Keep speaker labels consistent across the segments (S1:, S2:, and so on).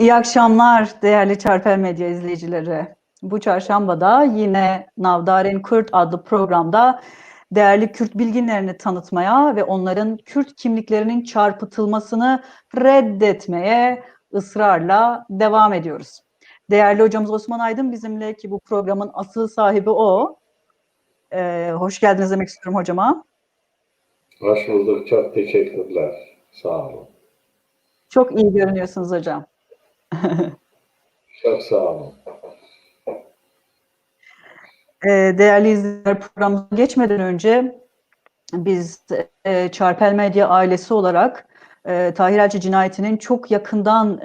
S1: İyi akşamlar değerli Çarpel Medya izleyicileri. Bu çarşamba da yine Navdaren Kürt adlı programda değerli Kürt bilginlerini tanıtmaya ve onların Kürt kimliklerinin çarpıtılmasını reddetmeye ısrarla devam ediyoruz. Değerli hocamız Osman Aydın bizimle ki bu programın asıl sahibi o. Hoş geldiniz demek istiyorum hocama.
S2: Hoş bulduk. Çok teşekkürler. Sağ olun.
S1: Çok iyi görünüyorsunuz hocam.
S2: Çok sağ olun.
S1: Değerli izleyiciler, programımıza geçmeden önce biz Çarpel Medya ailesi olarak Tahir Elçi cinayetinin çok yakından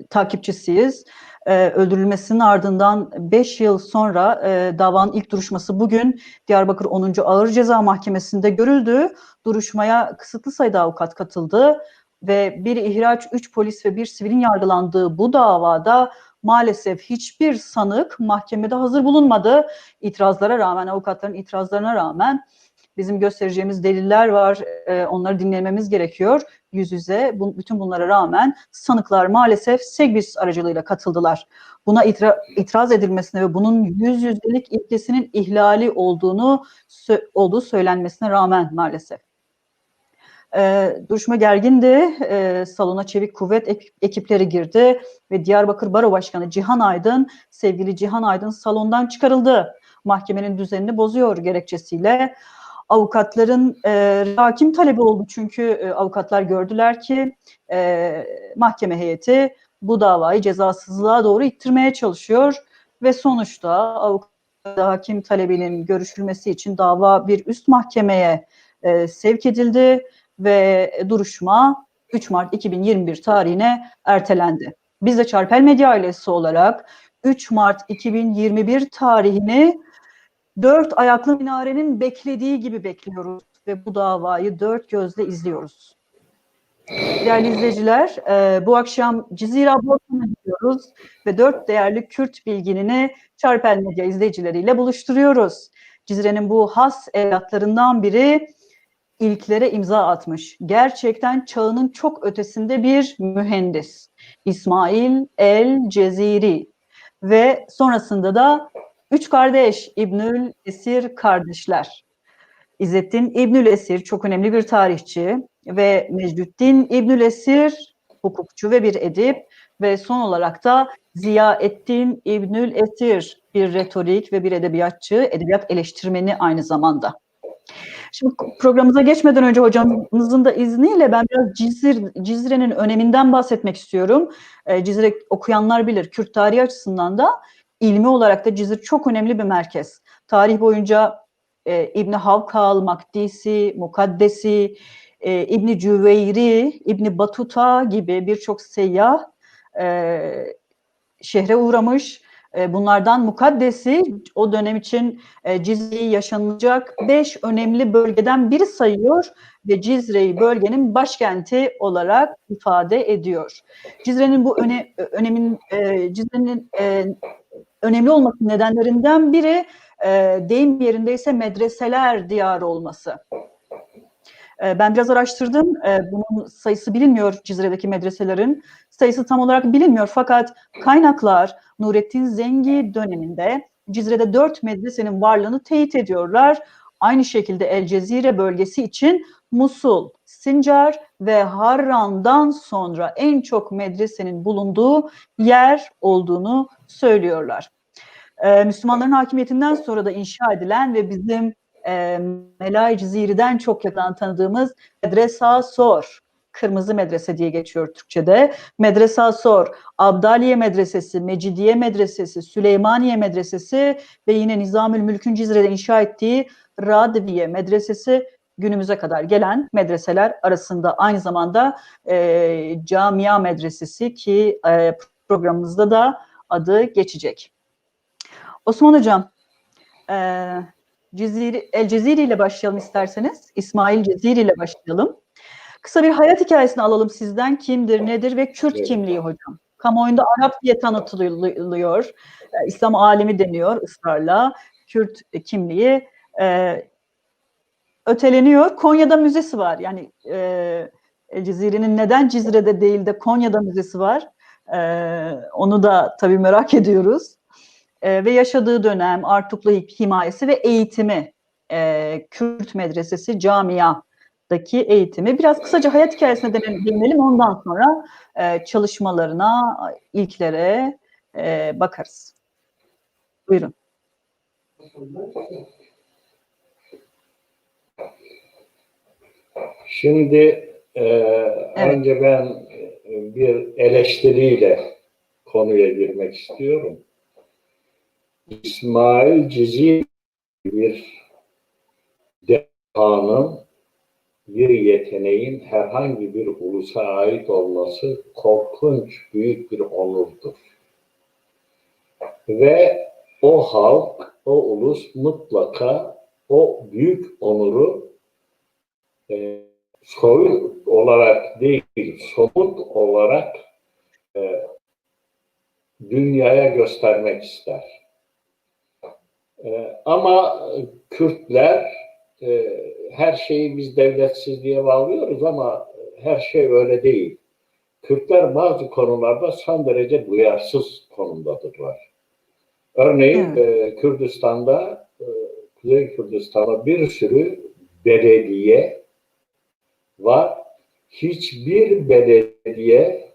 S1: takipçisiyiz. Öldürülmesinin ardından 5 yıl sonra davanın ilk duruşması bugün Diyarbakır 10. Ağır Ceza Mahkemesi'nde görüldü. Duruşmaya kısıtlı sayıda avukat katıldı ve bir ihraç, 3 polis ve 1 sivilin yargılandığı bu davada maalesef hiçbir sanık mahkemede hazır bulunmadı. İtirazlara rağmen, avukatların itirazlarına rağmen bizim göstereceğimiz deliller var, onları dinlememiz gerekiyor yüz yüze. Bütün bunlara rağmen sanıklar maalesef Segbis aracılığıyla katıldılar. Buna itiraz edilmesine ve bunun yüz yüzelik ilkesinin ihlali olduğu söylenmesine rağmen maalesef. Duruşma gergindi. Salona çevik kuvvet ekipleri girdi ve Diyarbakır Baro Başkanı Cihan Aydın, sevgili Cihan Aydın salondan çıkarıldı. Mahkemenin düzenini bozuyor gerekçesiyle. Avukatların hakim talebi oldu çünkü avukatlar gördüler ki mahkeme heyeti bu davayı cezasızlığa doğru ittirmeye çalışıyor ve sonuçta avukat hakim talebinin görüşülmesi için dava bir üst mahkemeye sevk edildi ve duruşma 3 Mart 2021 tarihine ertelendi. Biz de Çarpel Medya ailesi olarak 3 Mart 2021 tarihini dört ayaklı minarenin beklediği gibi bekliyoruz ve bu davayı dört gözle izliyoruz. Değerli izleyiciler, bu akşam Cizire Ablot'una gidiyoruz ve 4 değerli Kürt bilginini Çarpel Medya izleyicileriyle buluşturuyoruz. Cizire'nin bu has evlatlarından biri ilklere imza atmış. Gerçekten çağının çok ötesinde bir mühendis. İsmail El Ceziri ve sonrasında da 3 kardeş İbnül Esir kardeşler. İzzettin İbnül Esir çok önemli bir tarihçi ve Mecdüddin İbnül Esir hukukçu ve bir edip ve son olarak da Ziyaettin İbnül Esir bir retorik ve bir edebiyatçı, edebiyat eleştirmeni aynı zamanda. Şimdi programımıza geçmeden önce hocamızın da izniyle ben biraz Cizre'nin öneminden bahsetmek istiyorum. Cizre okuyanlar bilir, Kürt tarihi açısından da ilmi olarak da Cizre çok önemli bir merkez. Tarih boyunca İbni Havkal, Makdisi, Mukaddesi, İbni Cüveyri, İbni Batuta gibi birçok seyyah şehre uğramış. Bunlardan Mukaddesi o dönem için Cizre'yi yaşanılacak 5 önemli bölgeden biri sayıyor ve Cizre'yi bölgenin başkenti olarak ifade ediyor. Cizre'nin bu Cizre'nin önemli olması nedenlerinden biri deyim yerindeyse medreseler diyarı olması. Ben biraz araştırdım. Bunun sayısı bilinmiyor, Cizre'deki medreselerin sayısı tam olarak bilinmiyor. Fakat kaynaklar Nurettin Zengi döneminde Cizre'de 4 medresenin varlığını teyit ediyorlar. Aynı şekilde El Cezire bölgesi için Musul, Sincar ve Harran'dan sonra en çok medresenin bulunduğu yer olduğunu söylüyorlar. Müslümanların hakimiyetinden sonra da inşa edilen ve bizim Melai Ciziri'den çok yakından tanıdığımız Medresa Sor, Kırmızı Medrese diye geçiyor Türkçe'de. Medresa Sor, Abdaliye Medresesi, Mecidiye Medresesi, Süleymaniye Medresesi ve yine Nizamülmülk'ün Cizre'de inşa ettiği Radviye Medresesi günümüze kadar gelen medreseler arasında. Aynı zamanda Camia Medresesi ki programımızda da adı geçecek. Osman Hocam, El Ceziri ile başlayalım isterseniz. İsmail Ceziri ile başlayalım. Kısa bir hayat hikayesini alalım sizden. Kimdir, nedir ve Kürt kimliği hocam? Kamuoyunda Arap diye tanıtılıyor. İslam alimi deniyor ısrarla. Kürt kimliği öteleniyor. Konya'da müzesi var. Yani El Ceziri'nin neden Cizre'de değil de Konya'da müzesi var? Onu da tabii merak ediyoruz. Ve yaşadığı dönem, Artuklu himayesi ve eğitimi, Kürt medresesi camiadaki eğitimi. Biraz kısaca hayat hikayesine değinelim, ondan sonra çalışmalarına, ilklere bakarız. Buyurun.
S2: Şimdi önce ben bir eleştiriyle konuya girmek istiyorum. İsmail Ciziri bir dehanın, bir yeteneğin herhangi bir ulusa ait olması korkunç büyük bir onurdur. Ve o halk, o ulus mutlaka o büyük onuru soyut olarak değil, somut olarak dünyaya göstermek ister. Ama Kürtler her şeyi biz devletsizliğe bağlıyoruz ama her şey öyle değil. Kürtler bazı konularda son derece duyarsız konumdadırlar. Örneğin Kürdistan'da, Kuzey Kürdistan'da bir sürü belediye var. Hiçbir belediye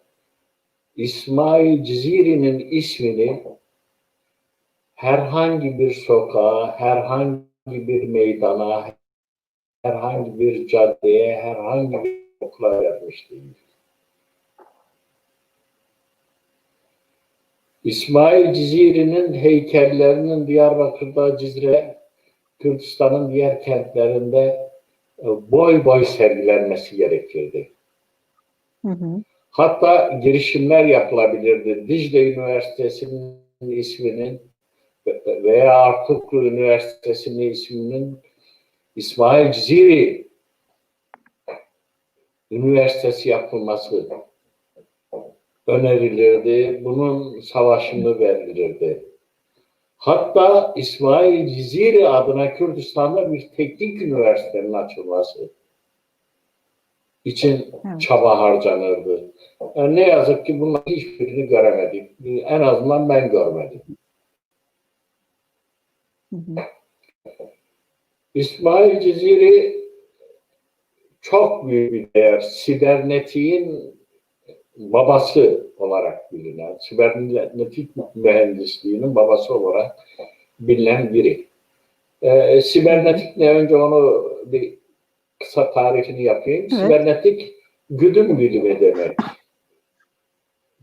S2: İsmail Ciziri'nin ismini herhangi bir sokağa, herhangi bir meydana, herhangi bir caddeye, herhangi bir okula vermiş değil. İsmail Ciziri'nin heykellerinin Diyarbakır'da, Cizre, Kürdistan'ın diğer kentlerinde boy boy sergilenmesi gerekirdi.
S1: Hı hı.
S2: Hatta girişimler yapılabilirdi. Dicle Üniversitesi'nin isminin veya Artuklu Üniversitesi'nin isminin İsmail Ciziri Üniversitesi yapılması önerilirdi. Bunun savaşını verilirdi. Hatta İsmail Ciziri adına Kürdistan'da bir teknik üniversitenin açılması için çaba harcanırdı. Yani ne yazık ki bunların hiçbirini göremedik. En azından ben görmedim. İsmail Ciziri çok büyük bir değer. Sibernetiğin babası olarak bilinen, sibernetik mühendisliğinin babası olarak bilinen biri. Sibernetik ne? Önce onu bir kısa tarifini yapayım. Evet. Sibernetik güdüm bilimi demek.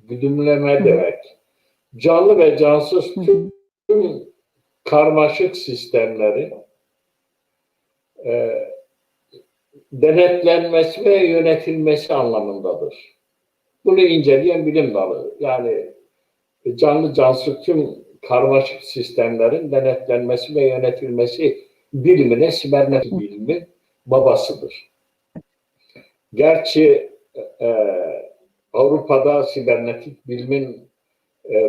S2: Güdümleme demek. Canlı ve cansız tüm karmaşık sistemleri denetlenmesi ve yönetilmesi anlamındadır. Bunu inceleyen bilim dalı. Yani canlı cansız tüm karmaşık sistemlerin denetlenmesi ve yönetilmesi bilimine sibernetik bilimi babasıdır. Gerçi Avrupa'da sibernetik bilimin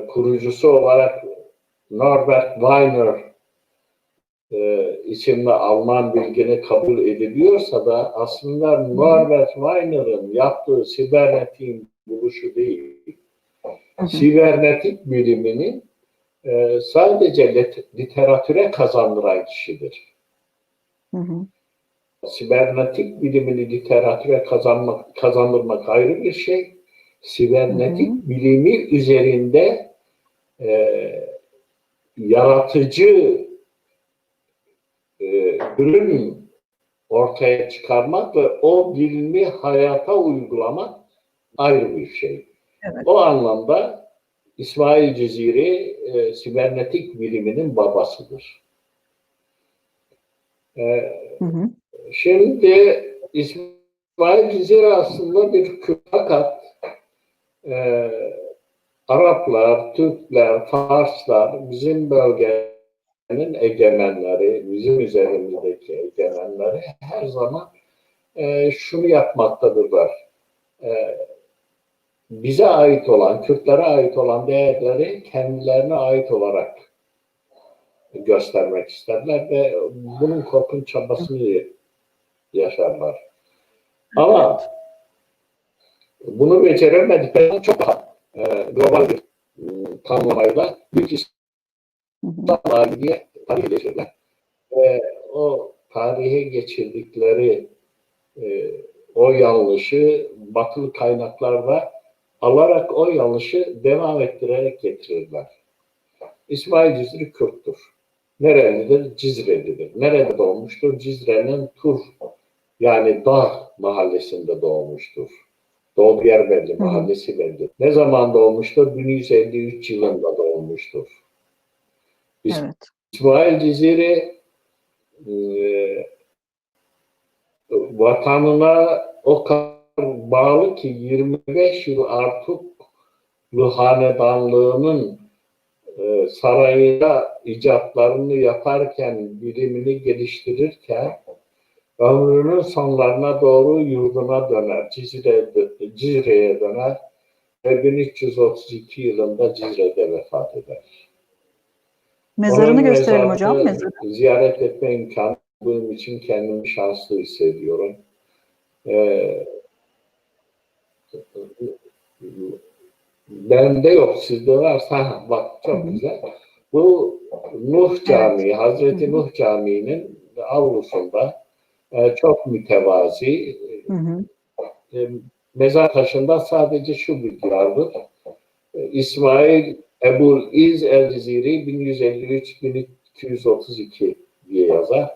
S2: kurucusu olarak Norbert Wiener isimli Alman bilgini kabul ediliyorsa da aslında Norbert Wiener'ın yaptığı sibernetiğin buluşu değil. Sibernetik bilimini sadece literatüre kazandıran kişidir. Sibernetik bilimini literatüre kazandırmak ayrı bir şey. Sibernetik bilimi üzerinde yaratıcı ürün ortaya çıkarmak ve o bilimi hayata uygulamak ayrı bir şey. Evet. O anlamda İsmail Ciziri sibernetik biliminin babasıdır. Şimdi İsmail Ciziri aslında bir Kürt, fakat Araplar, Türkler, Farslar bizim bölgenin egemenleri, bizim üzerimizdeki egemenleri her zaman şunu yapmaktadırlar. Bize ait olan, Kürtlere ait olan değerleri kendilerine ait olarak göstermek isterler ve bunun korkunç çabasını yaşarlar. Ama bunu beceremedikleri çok global bir tanımlamayla büyük İslam diye tarihe geçirdiler. O tarihe geçirdikleri o yanlışı batılı kaynaklarda alarak o yanlışı devam ettirerek getirirler. İsmail Cizri Kürt'tür. Nerelidir? Cizrelidir. Nerede doğmuştur? Cizre'nin Tur yani Dağ mahallesinde doğmuştur. Doğduğu yer belli, mahallesi belli. Ne zaman doğmuştur? 1153 yılında doğmuştur.
S1: Evet.
S2: İsmail Cizri vatanına o kadar bağlı ki 25 yıl Artuklu hanedanlığının sarayında icatlarını yaparken, bilimini geliştirirken ömrünün sonlarına doğru yurduna döner, Cizre'ye döner ve 1332 yılında Cizre'de vefat eder.
S1: Mezarını
S2: Onun
S1: gösterelim hocam.
S2: mezarını
S1: Mezarı.
S2: ziyaret etme imkanı bulduğum için kendimi şanslı hissediyorum. Bende yok, sizde varsa bak çok güzel. Bu Nuh Camii, evet. Hazreti Nuh Camii'nin avlusunda çok mütevazi. Mezar taşında sadece şu bilgi vardır. İsmail Ebu'l-İz el-Ciziri 1153-1232 diye yazar.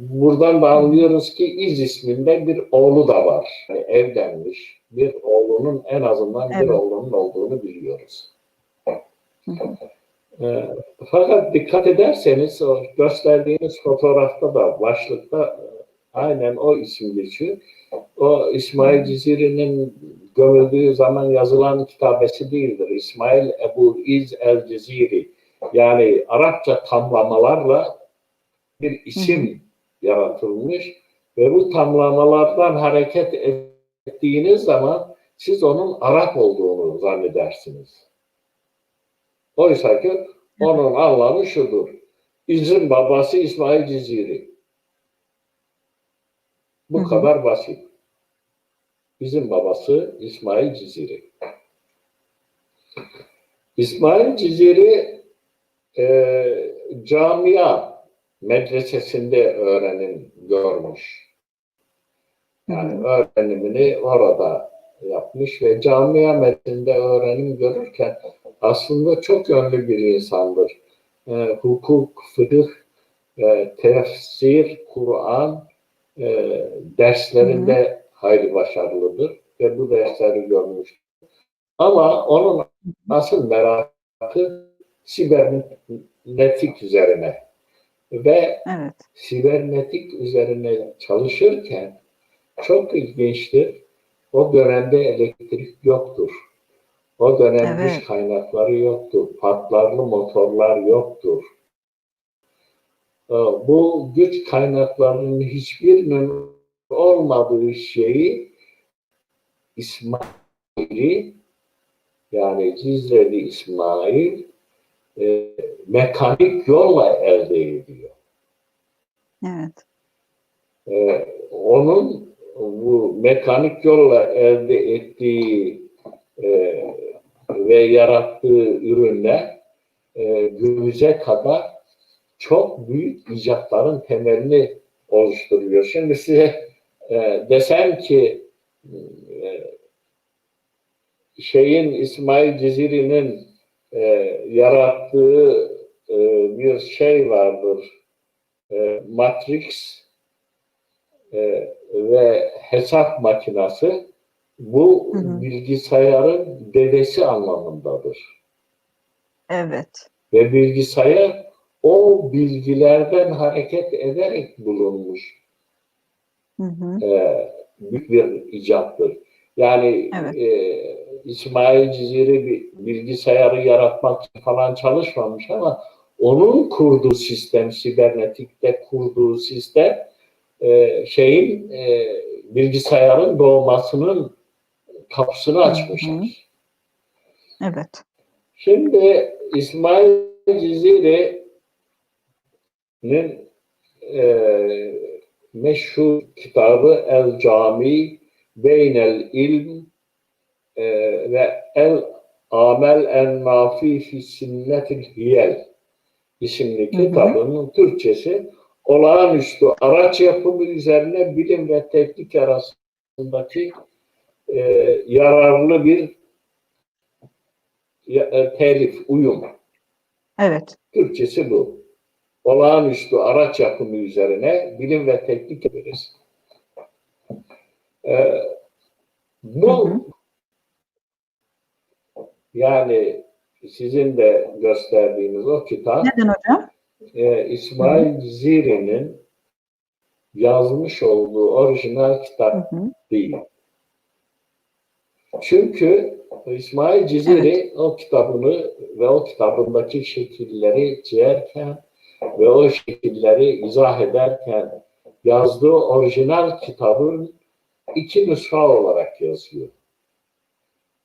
S2: Buradan da anlıyoruz ki İz isminde bir oğlu da var. Yani evlenmiş. Bir oğlunun en azından bir oğlunun olduğunu biliyoruz. Fakat dikkat ederseniz o gösterdiğiniz fotoğrafta da başlıkta aynen o isim geçiyor. O İsmail Ciziri'nin gömüldüğü zaman yazılan kitabesi değildir. İsmail Ebu'l-İz el-Ciziri. Yani Arapça tamlamalarla bir isim yaratılmış ve bu tamlamalardan hareket ettiğiniz zaman siz onun Arap olduğunu zannedersiniz. Oysa ki onun anlamı şudur. İz'in babası İsmail Ciziri. Bu kadar basit. Bizim babası İsmail Ciziri. İsmail Ciziri camia medresesinde öğrenim görmüş. Yani öğrenimini orada yapmış ve camia medresesinde öğrenim görürken aslında çok yönlü bir insandır. Hukuk, fıkıh, tefsir, Kur'an derslerinde hayli başarılıdır ve bu dersleri görmüş. Ama onun asıl merakı sibernetik üzerine ve sibernetik üzerine çalışırken çok ilginçtir. O dönemde elektrik yoktur. O dönem güç kaynakları yoktur. Patlarlı motorlar yoktur. Bu güç kaynaklarının hiçbirinin olmadığı şeyi İsmail'i yani Cizreli İsmail mekanik yolla elde ediyor. Evet. Onun bu mekanik yolla elde ettiği ve yarattığı ürünler günümüze kadar çok büyük icatların temelini oluşturuyor. Şimdi size desem ki İsmail Ciziri'nin yarattığı bir şey vardır. Matrix ve hesap makinası bu bilgisayarın dedesi anlamındadır. Evet. Ve bilgisayar o bilgilerden hareket ederek bulunmuş büyük bir icattır. Yani İsmail Ciziri bir bilgisayarı yaratmak falan çalışmamış ama onun kurduğu sistem, sibernetikte kurduğu sistem bilgisayarın doğmasının kapısını açmışlar. Evet. Şimdi İsmail Ciziri'nin meşhur kitabı El Cami Beynel İlm ve El Amel en Nafi fi Sünnetil Hiyel isimli kitabının Türkçesi olağanüstü araç yapımı üzerine bilim ve teknik arasındaki yararlı bir telif, uyum.
S1: Evet.
S2: Türkçesi bu. Olağanüstü araç yapımı üzerine bilim ve teknik ederiz. Bu yani sizin de gösterdiğiniz o kitap
S1: neden hocam?
S2: İsmail Ciziri'nin yazmış olduğu orijinal kitap değil. Çünkü İsmail Ciziri o kitabını ve o kitabındaki şekilleri çizerken ve o şekilleri izah ederken yazdığı orijinal kitabın 2 nüsha olarak yazıyor.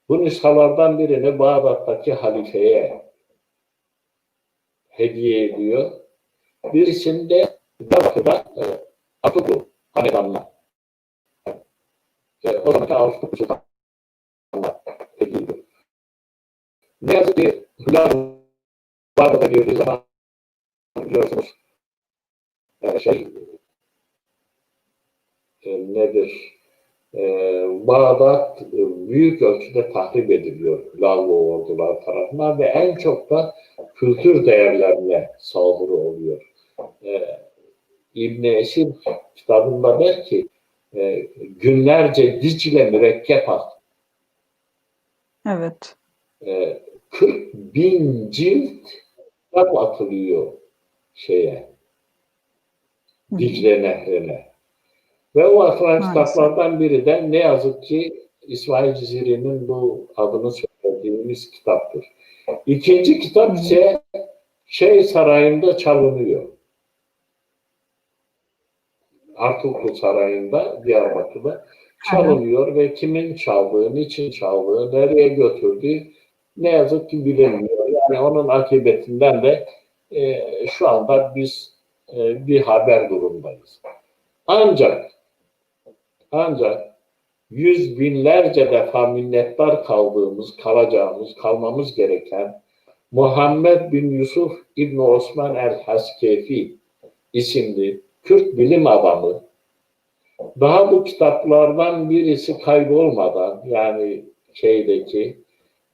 S2: Bu nüshalardan birini Bağdat'taki halifeye hediye ediyor. Birisinde Diyarbakır'da Artuklu hanedanına o zamanki Artuklu Sultan'ına hediye ediyor. Ne yazık ki Hülal Bağdat'a girdiği zaman biliyorsunuz nedir? Bağdat büyük ölçüde tahrip ediliyor Hülallı ordular tarafından ve en çok da kültür değerlerine saldırı oluyor. İbn Esir kitabında der ki günlerce Dicle mürekkep attı.
S1: Evet.
S2: 40.000 cilt kitap atılıyor Dicle Nehri'ne. Ve o atılan kitaplardan biri de ne yazık ki İsmail Ciziri'nin bu adını söylediğimiz kitaptır. İkinci kitap ise Sarayı'nda çalınıyor. Artuklu Sarayı'nda, Diyarbakır'da çalınıyor ve kimin çaldığı, niçin çaldığı, nereye götürdüğü ne yazık ki bilinmiyor. Yani onun akıbetinden de şu anda biz bir haber durumdayız. Ancak yüz binlerce defa minnettar kalmamız gereken Muhammed bin Yusuf İbn Osman el-Haskefi isimli Kürt bilim adamı daha bu kitaplardan birisi kaybolmadan yani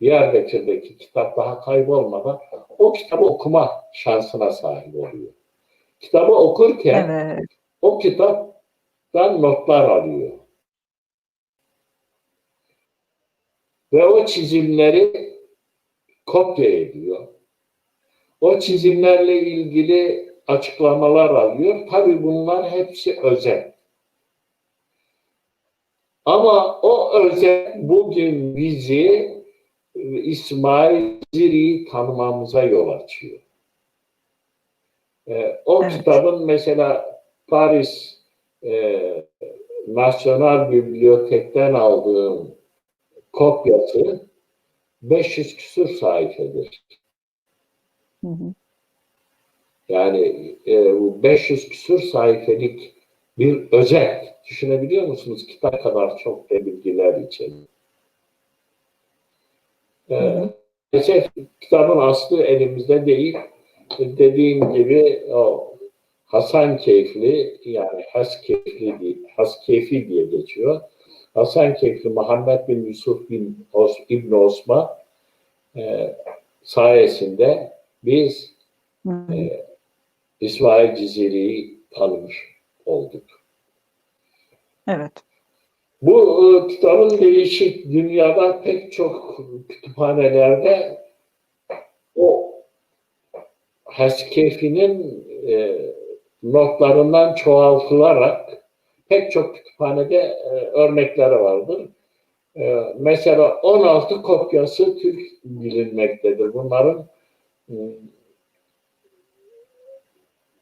S2: Diyarbakır'daki kitap daha kaybolmadan o kitabı okuma şansına sahip oluyor. Kitabı okurken o kitaptan notlar alıyor. Ve o çizimleri kopya ediyor. O çizimlerle ilgili açıklamalar alıyor. Tabii bunlar hepsi özet. Ama o özet bugün bizi İsmail Ciziri'yi tanımamıza yol açıyor. O kitabın mesela Paris Nasyonal Bibliotek'ten aldığım kopyası 500 küsur sayfadır. Yani bu 500 küsur sayfalık bir özet. Düşünebiliyor musunuz? Kitap kadar çok bilgiler içeriyor. Kitabın aslı elimizde değil. Dediğim gibi o Hasankeyfli yani Haskeyfi diye geçiyor. Hasankeyfli Muhammed bin Yusuf bin İbn Osman sayesinde biz İsmail Ciziri'yi tanımış olduk.
S1: Evet.
S2: Bu kitabın değişik dünyada pek çok kütüphanelerde o Haskeyfi'nin notlarından çoğaltılarak pek çok kütüphanede örnekleri vardır. Mesela 16 kopyası Türk bilinmektedir. Bunların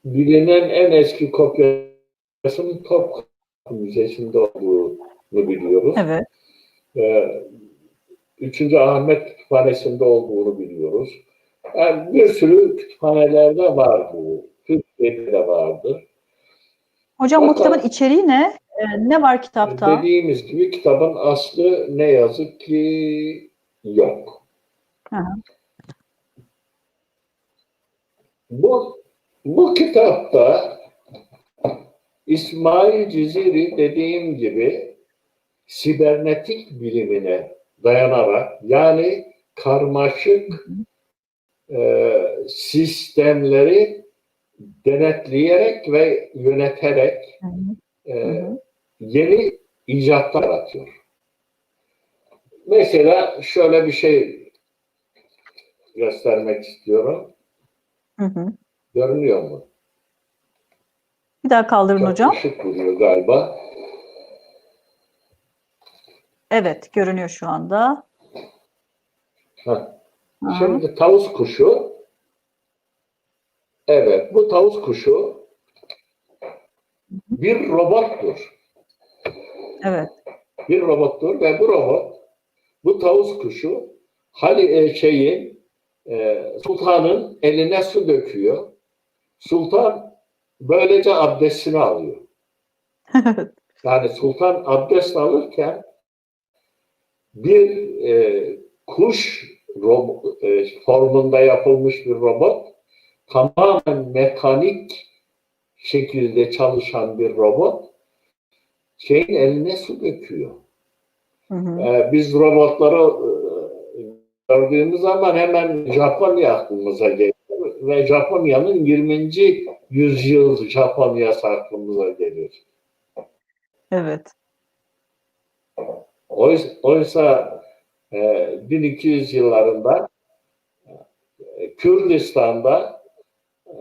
S2: bilinen en eski kopyasının Topkapı Müzesi'nde olduğunu biliyoruz.
S1: Evet.
S2: 3. Ahmet Kütüphanesi'nde olduğunu biliyoruz. Yani bir sürü kütüphanelerde var bu. Türkiye'de de vardır.
S1: Hocam bu kitabın içeriği ne? Ne var kitapta?
S2: Dediğimiz gibi kitabın aslı ne yazık ki yok.
S1: Hı hı.
S2: Bu kitapta İsmail Ciziri dediğim gibi sibernetik bilimine dayanarak, yani karmaşık sistemleri denetleyerek ve yöneterek
S1: Hı hı. Hı
S2: e,
S1: hı.
S2: yeni icatlar yaratıyor. Mesela şöyle bir şey göstermek istiyorum.
S1: Hı hı.
S2: Görünüyor mu?
S1: Bir daha kaldırın
S2: Çok
S1: hocam.
S2: ışık vuruyor galiba.
S1: Evet, görünüyor şu anda.
S2: Heh.
S1: Hı hı.
S2: Şimdi tavus kuşu, evet, bu tavus kuşu bir robottur.
S1: Evet.
S2: Bir robottur ve bu robot, bu tavus kuşu sultanın eline su döküyor. Sultan böylece abdestini alıyor.
S1: Evet.
S2: Yani sultan abdest alırken bir kuş formunda yapılmış bir robot, tamamen mekanik şekilde çalışan bir robot şeyin eline su döküyor.
S1: Hı hı.
S2: Biz robotları gördüğümüz zaman hemen Japonya aklımıza geliyor ve Japonya'nın 20. yüzyıl Japonya'sı aklımıza geliyor.
S1: Evet.
S2: Oysa 1200 yıllarında Kürdistan'da e,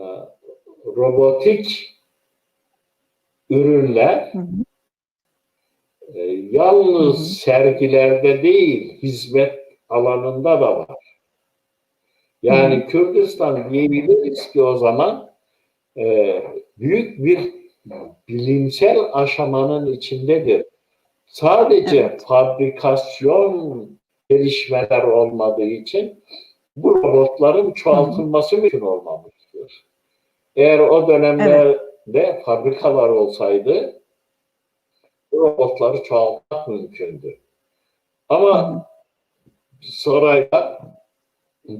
S2: robotik ürünler
S1: Hı hı. Hı
S2: yalnız
S1: hı.
S2: sergilerde değil, hizmet alanında da var.
S1: Hı hı.
S2: Yani Kürdistan diyebiliriz ki o zaman büyük bir bilimsel aşamanın içindedir. Sadece
S1: Evet.
S2: fabrikasyon gelişmeler olmadığı için bu robotların
S1: Hı hı.
S2: çoğaltılması mümkün olmamıştır. Eğer o
S1: Evet.
S2: dönemlerde fabrikalar olsaydı bu robotları çoğaltmak mümkündü.
S1: Hı
S2: Ama
S1: hı.
S2: Sarayda,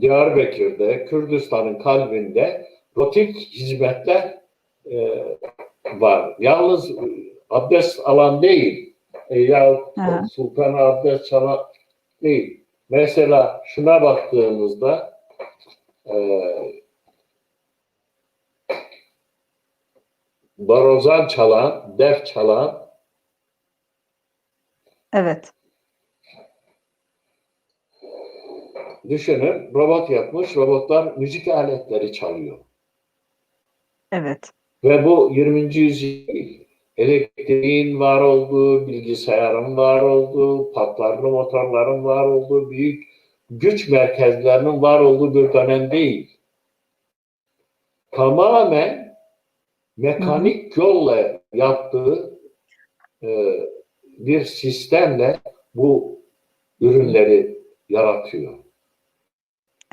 S2: Diyarbakır'da, Kürdistan'ın kalbinde robotik hizmetler e, var. Yalnız abdest alan değil. Ya
S1: Hı hı.
S2: Sultan abdest alan değil. Mesela şuna baktığımızda e, barozan çalan, def çalan,
S1: Evet.
S2: düşünün, robot yapmış, robotlar müzik aletleri çalıyor.
S1: Evet.
S2: Ve bu 20. yüzyıl elektriğin var olduğu, bilgisayarın var olduğu, patlarlı motorların var olduğu, büyük güç merkezlerinin var olduğu bir dönem değil. Tamamen
S1: Hı hı.
S2: mekanik yolla yaptığı e, bir sistemle bu
S1: Hı hı.
S2: ürünleri yaratıyor.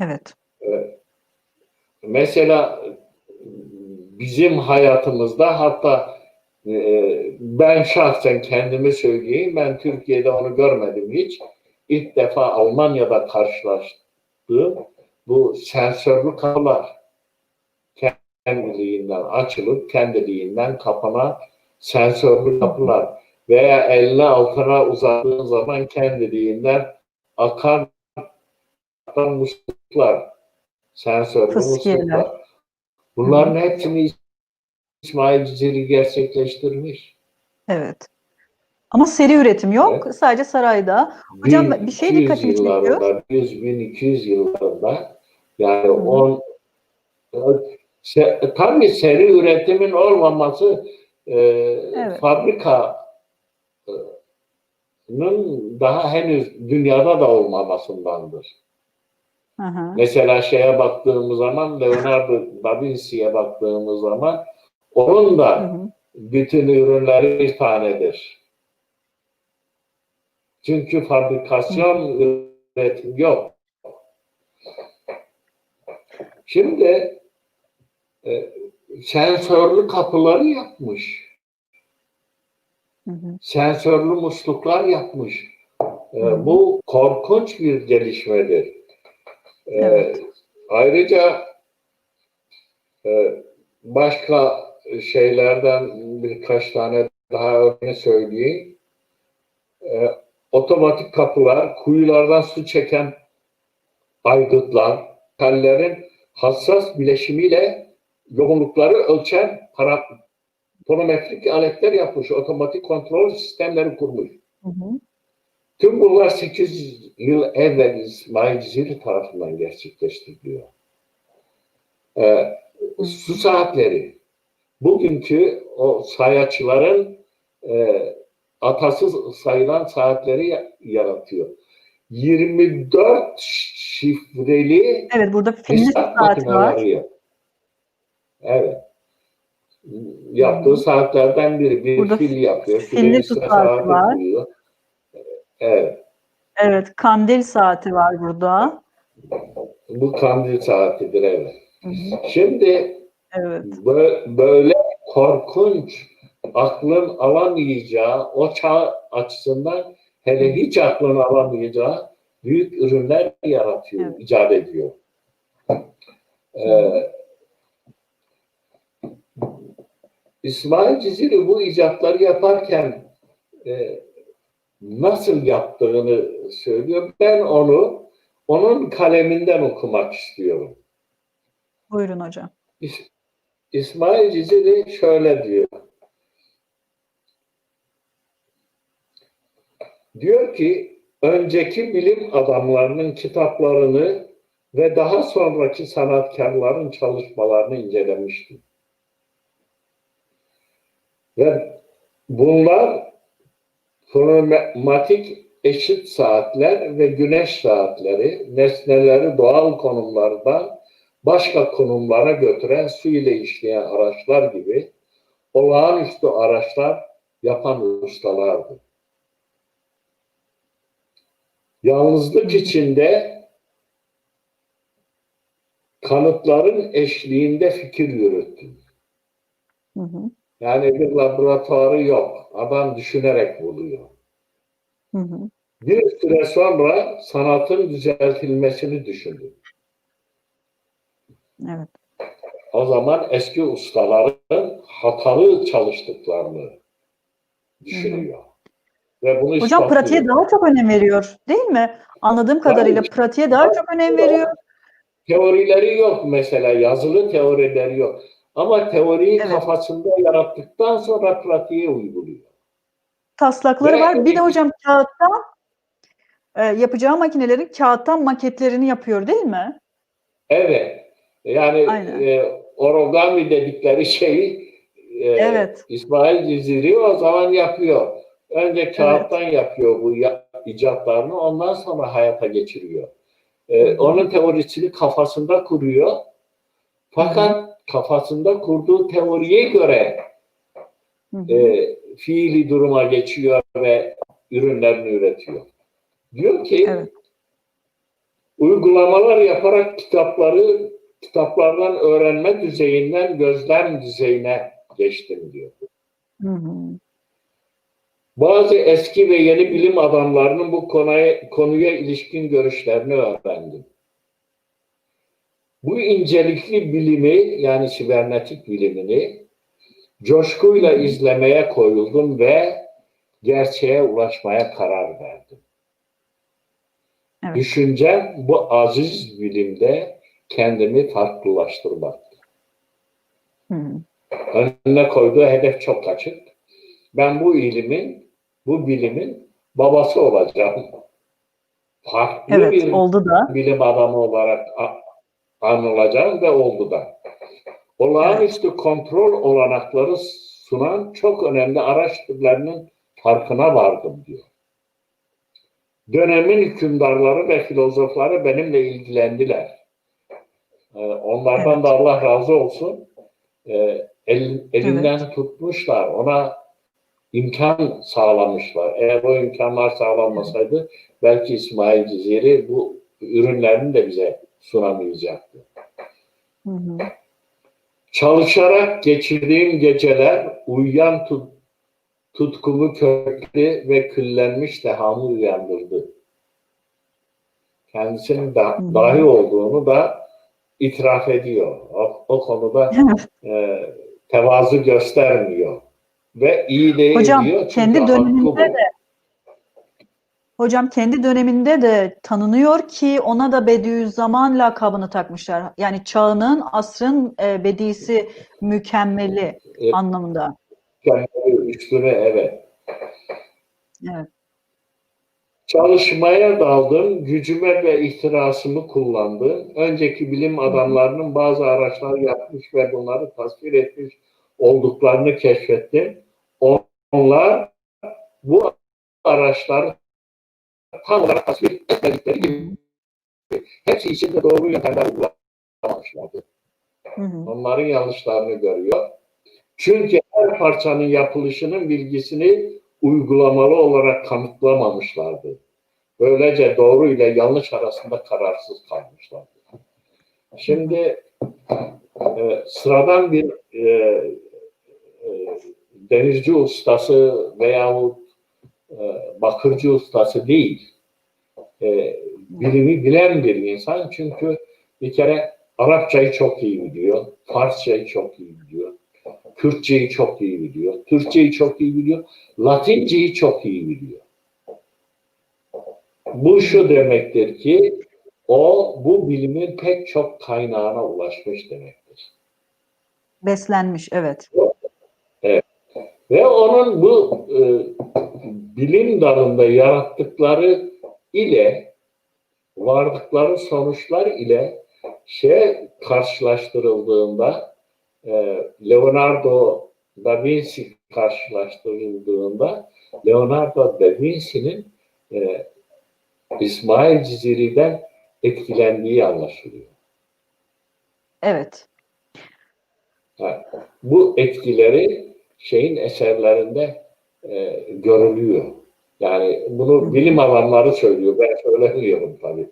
S1: Evet.
S2: E, Mesela bizim hayatımızda, hatta ben şahsen kendimi söyleyeyim, ben Türkiye'de onu görmedim hiç. İlk defa Almanya'da karşılaştığım bu sensörlü kapılar, kendiliğinden açılıp kendiliğinden kapanan sensörlü
S1: Hı hı.
S2: kapılar veya elini altına uzattığın zaman kendiliğinden akan musluklar, sensörlü
S1: Fıskiyeler.
S2: musluklar.
S1: Hı hı.
S2: Bunların hepsini İsmail Cizili gerçekleştirmiş.
S1: Evet. Ama seri üretim yok.
S2: Evet.
S1: Sadece sarayda. Hocam bir şey
S2: 1200
S1: dikkatimi çekiyor.
S2: yıllarında, 100-1200 yıllarında, yani
S1: Hı hı.
S2: tabii seri üretimin olmaması
S1: Evet.
S2: fabrikanın daha henüz dünyada da olmamasındandır.
S1: Hı hı.
S2: Mesela şeye baktığımız zaman, Leonardo da Vinci'ye baktığımız zaman onun
S1: Hı
S2: da
S1: hı.
S2: bütün ürünleri bir tanedir. Çünkü
S1: Hı hı.
S2: fabrikasyon üretim yok. Şimdi e, sensörlü kapıları yapmış. Sensörlü musluklar yapmış.
S1: Hı.
S2: Bu korkunç bir gelişmedir.
S1: Evet.
S2: Ayrıca başka şeylerden birkaç tane daha örneğin söyleyeyim. Otomatik kapılar, kuyulardan su çeken aygıtlar, tellerin hassas bileşimiyle yoğunlukları ölçen parametrik aletler yapmış, otomatik kontrol sistemleri kurmuş.
S1: Hı hı.
S2: Tüm bunlar 800 yıl evvel İsmail Cizili tarafından gerçekleştiriliyor. Su saatleri, bugünkü o sayaçların atası sayılan saatleri yaratıyor. 24 şifreli
S1: Evet, burada filli su
S2: hesap
S1: saati var.
S2: makineleri. Evet.
S1: Hı
S2: Yaptığı
S1: hı.
S2: saatlerden biri. Bir
S1: Burada
S2: fil yapıyor. Filin
S1: filli su
S2: üstüne
S1: saati
S2: saati
S1: var.
S2: koyuyor. Evet.
S1: Evet, kandil saati var burada.
S2: Bu kandil saatidir, evet.
S1: Hı hı.
S2: Şimdi
S1: Evet.
S2: böyle korkunç, aklın alamayacağı, o çağ açısından hele hiç aklın alamayacağı büyük ürünler yaratıyor,
S1: Evet.
S2: icat ediyor.
S1: Hı.
S2: İsmail Cizili bu icatları yaparken nasıl yaptığını söylüyor. Ben onun kaleminden okumak istiyorum.
S1: Buyurun hocam.
S2: İsmail Cizili şöyle diyor. Diyor ki, önceki bilim adamlarının kitaplarını ve daha sonraki sanatkarların çalışmalarını incelemiştim. Ve bunlar kromatik eşit saatler ve güneş saatleri, nesneleri doğal konumlardan başka konumlara götüren su ile işleyen araçlar gibi olağanüstü araçlar yapan ustalardı. Yalnızlık içinde kanıtların eşliğinde fikir yürüttüm.
S1: Hı hı.
S2: Yani bir laboratuvarı yok. Adam düşünerek buluyor.
S1: Hı hı.
S2: Bir süre sonra sanatın düzeltilmesini düşündüm.
S1: Evet.
S2: O zaman eski ustaların hatalı çalıştıklarını
S1: Hı hı.
S2: düşünüyor. Ve bunu
S1: Hocam pratiğe
S2: ispatlıyor.
S1: daha çok önem veriyor, değil mi? Anladığım kadarıyla
S2: Tabii,
S1: pratiğe daha çok önem veriyor.
S2: teorileri yok mesela. Yazılı teorileri yok. Ama teoriyi
S1: Evet.
S2: kafasında yarattıktan sonra pratiğe uyguluyor.
S1: Taslakları
S2: Ve
S1: var. Bir de hocam kağıttan yapacağı makinelerin kağıttan maketlerini yapıyor, değil mi?
S2: evet, yani
S1: Aynen.
S2: origami dedikleri şeyi
S1: Evet.
S2: İsmail Ciziri o zaman yapıyor. Önce
S1: Evet.
S2: kağıttan yapıyor bu icatlarını, ondan sonra hayata geçiriyor.
S1: Hı hı.
S2: Onun teorisini kafasında kuruyor.
S1: Hı hı.
S2: Fakat kafasında kurduğu teoriye göre
S1: Hı hı.
S2: fiili duruma geçiyor ve ürünlerini üretiyor. Diyor ki,
S1: Evet.
S2: uygulamalar yaparak kitaplardan öğrenme düzeyinden gözlem düzeyine geçtim diyor.
S1: Hı hı.
S2: Bazı eski ve yeni bilim adamlarının bu konuya ilişkin görüşlerini öğrendim. Bu incelikli bilimi, yani sibernetik bilimini
S1: Hı
S2: coşkuyla
S1: hı.
S2: izlemeye koyuldum ve gerçeğe ulaşmaya karar verdim.
S1: Evet.
S2: Düşüncem bu aziz bilimde kendimi farklılaştırmaktı.
S1: Hı hı.
S2: Önüne koyduğu hedef çok açık. Ben bu bilimin babası olacağım. Farklı
S1: Evet,
S2: bir
S1: oldu da.
S2: bilim adamı olarak anılacağım ve oldu da.
S1: Evet.
S2: Olağanüstü kontrol olanakları sunan çok önemli araç türlerinin farkına vardım diyor. Dönemin hükümdarları ve filozofları benimle ilgilendiler. Onlardan da
S1: Evet.
S2: Allah razı olsun.
S1: Evet.
S2: Elinden tutmuşlar, ona imkan sağlamışlar. Eğer o imkanlar
S1: Evet.
S2: sağlanmasaydı belki İsmail Ciziri bu ürünlerini de bize sunamayacaktı.
S1: Hı hı.
S2: Çalışarak geçirdiğim geceler, tutkumu köklü ve küllenmiş dehamı uyandırdı. Kendisinin dahi olduğunu da itiraf ediyor. O konuda tevazu göstermiyor. Ve iyi değil
S1: Hocam,
S2: diyor çünkü
S1: kendi
S2: hakkı
S1: döneminde
S2: bu.
S1: Hocam kendi döneminde de tanınıyor ki ona da Bediüzzaman lakabını takmışlar. Yani çağının, asrın bedisi, mükemmeli anlamında.
S2: Kendini üstüne evet.
S1: Evet.
S2: Çalışmaya daldım, gücüme ve ihtirasımı kullandım. Önceki bilim adamlarının bazı araçlar yapmış ve bunları tasvir etmiş olduklarını keşfettim. Onlar bu araçları tam olarak tasvir etmedikleri gibi hepsi içinde doğru yöntemler uygulamamışlardı. Onların yanlışlarını görüyor. Çünkü her parçanın yapılışının bilgisini uygulamalı olarak kanıtlamamışlardı. Böylece doğru ile yanlış arasında kararsız kalmışlardı. Şimdi sıradan bir denizci ustası veyahut bakırcı ustası değil. Bilimi bilen bir insan çünkü bir kere Arapçayı çok iyi biliyor, Farsçayı çok iyi biliyor, Kürtçeyi çok iyi biliyor, Türkçeyi çok iyi biliyor, Latinceyi çok iyi biliyor. Bu şu demektir ki o bu bilimin pek çok kaynağına ulaşmış demektir.
S1: Beslenmiş, evet.
S2: Evet. Ve onun bu bilim dalında yarattıkları ile vardıkları sonuçlar ile karşılaştırıldığında Leonardo da Vinci karşılaştırıldığında Leonardo da Vinci'nin İsmail Ciziri'den etkilendiği anlaşılıyor.
S1: Evet.
S2: Bu etkileri eserlerinde görülüyor. Yani bunu bilim adamları söylüyor. Ben söylemiyorum tabii.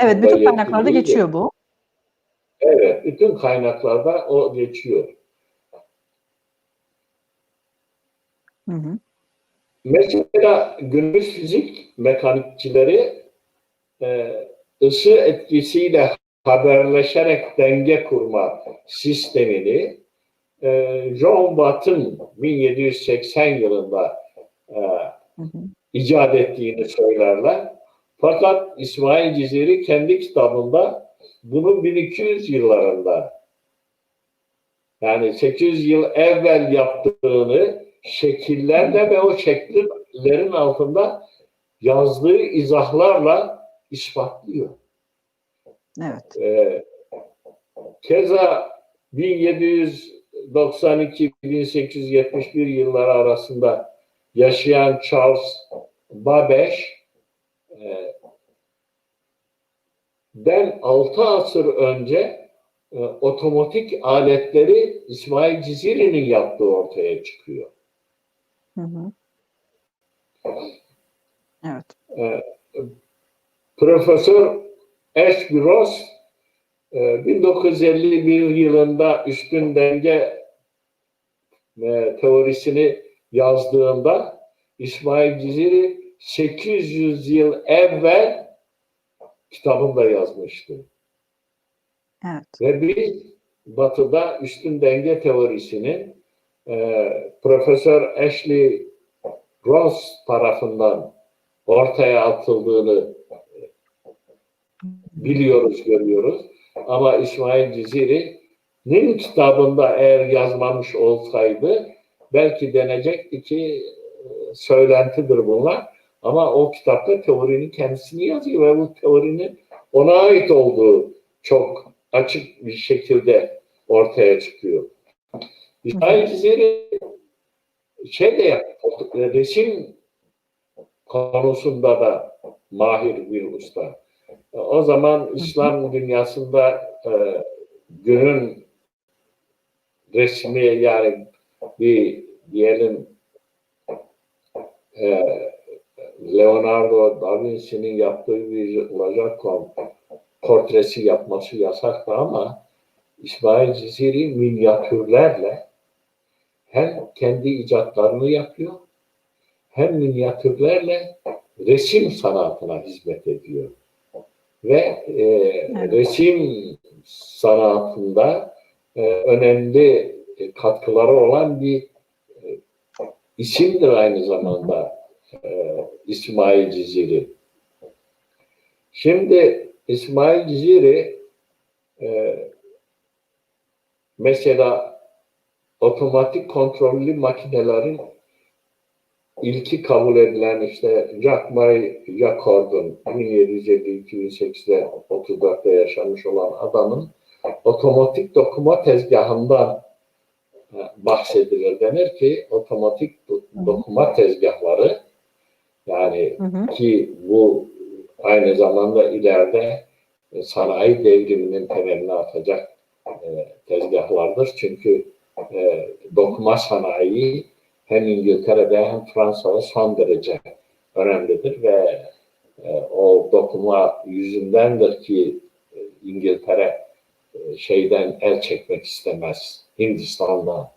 S1: Evet, bütün kaynaklarda geçiyor bu.
S2: Evet, bütün kaynaklarda o geçiyor. Mesela günümüz fizik mekanikçileri ısı etkisiyle haberleşerek denge kurma sistemini John Watt'ın 1780 yılında icat ettiğini söylerler. Fakat İsmail Ciziri kendi kitabında bunun 1200 yıllarında yani 800 yıl evvel yaptığını şekillerle ve o şekillerin altında yazdığı izahlarla ispatlıyor.
S1: Evet.
S2: Keza 1792-1871 yılları arasında yaşayan Charles Babbage ben 6 asır önce otomatik aletleri İsmail Ciziri'nin yaptığı ortaya çıkıyor.
S1: Evet.
S2: Profesör Ashby Ross 1951 yılında üstün denge teorisini yazdığında İsmail Ciziri 800 yıl evvel kitabında yazmıştı.
S1: Evet.
S2: Ve biz Batı'da üstün denge teorisinin Profesör Ashley Ross tarafından ortaya atıldığını biliyoruz, görüyoruz. Ama İsmail Ciziri'nin kitabında eğer yazmamış olsaydı belki denecekti ki söylentidir bunlar. Ama o kitapta teorinin kendisini yazıyor ve bu teorinin ona ait olduğu çok açık bir şekilde ortaya çıkıyor. İsmail Ciziri resim konusunda da mahir bir usta. O zaman İslam dünyasında günün resmi yani bir diyelim Leonardo da Vinci'nin yaptığı bir Laocoon portresi yapması yasaktı ama İsmail Ciziri minyatürlerle hem kendi icatlarını yapıyor, hem minyatürlerle resim sanatına hizmet ediyor. Ve resim sanatında önemli katkıları olan bir isimdir aynı zamanda İsmail Ciziri. Şimdi İsmail Ciziri mesela otomatik kontrollü makinelerin ilki kabul edilen işte Jacques-Marie Jacquard'ın 1752-18'de 34'te yaşamış olan adamın otomatik dokuma tezgahından bahsedilir. Denir ki otomatik dokuma tezgahları, yani ki bu aynı zamanda ileride sanayi devriminin temelini atacak tezgahlardır. Çünkü dokuma sanayi hem İngiltere'de hem Fransa'da son derece önemlidir ve o dokuma yüzündendir ki İngiltere şeyden el çekmek istemez, Hindistan'dan.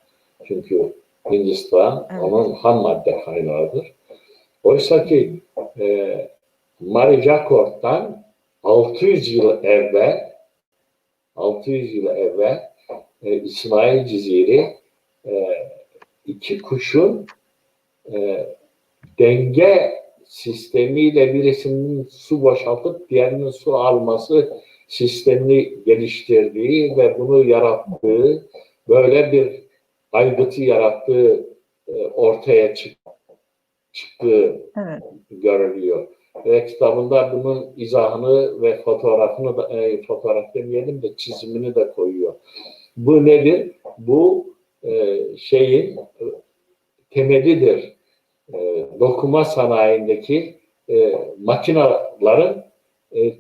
S2: Çünkü Hindistan onun ham madde kaynağıdır. Oysa ki Marie Jacquard'dan 600 yıl evvel İsmail Ciziri iki kuşun denge sistemiyle birisinin su boşaltıp diğerinin su alması sistemini geliştirdiği ve bunu yarattığı, böyle bir aygıtı yarattığı ortaya çıktığı görülüyor. Ve kitabında bunun izahını ve fotoğrafını da, fotoğraf demeyelim de çizimini de koyuyor. Bu nedir? Bu şeyin temelidir. Dokuma sanayindeki makinelerin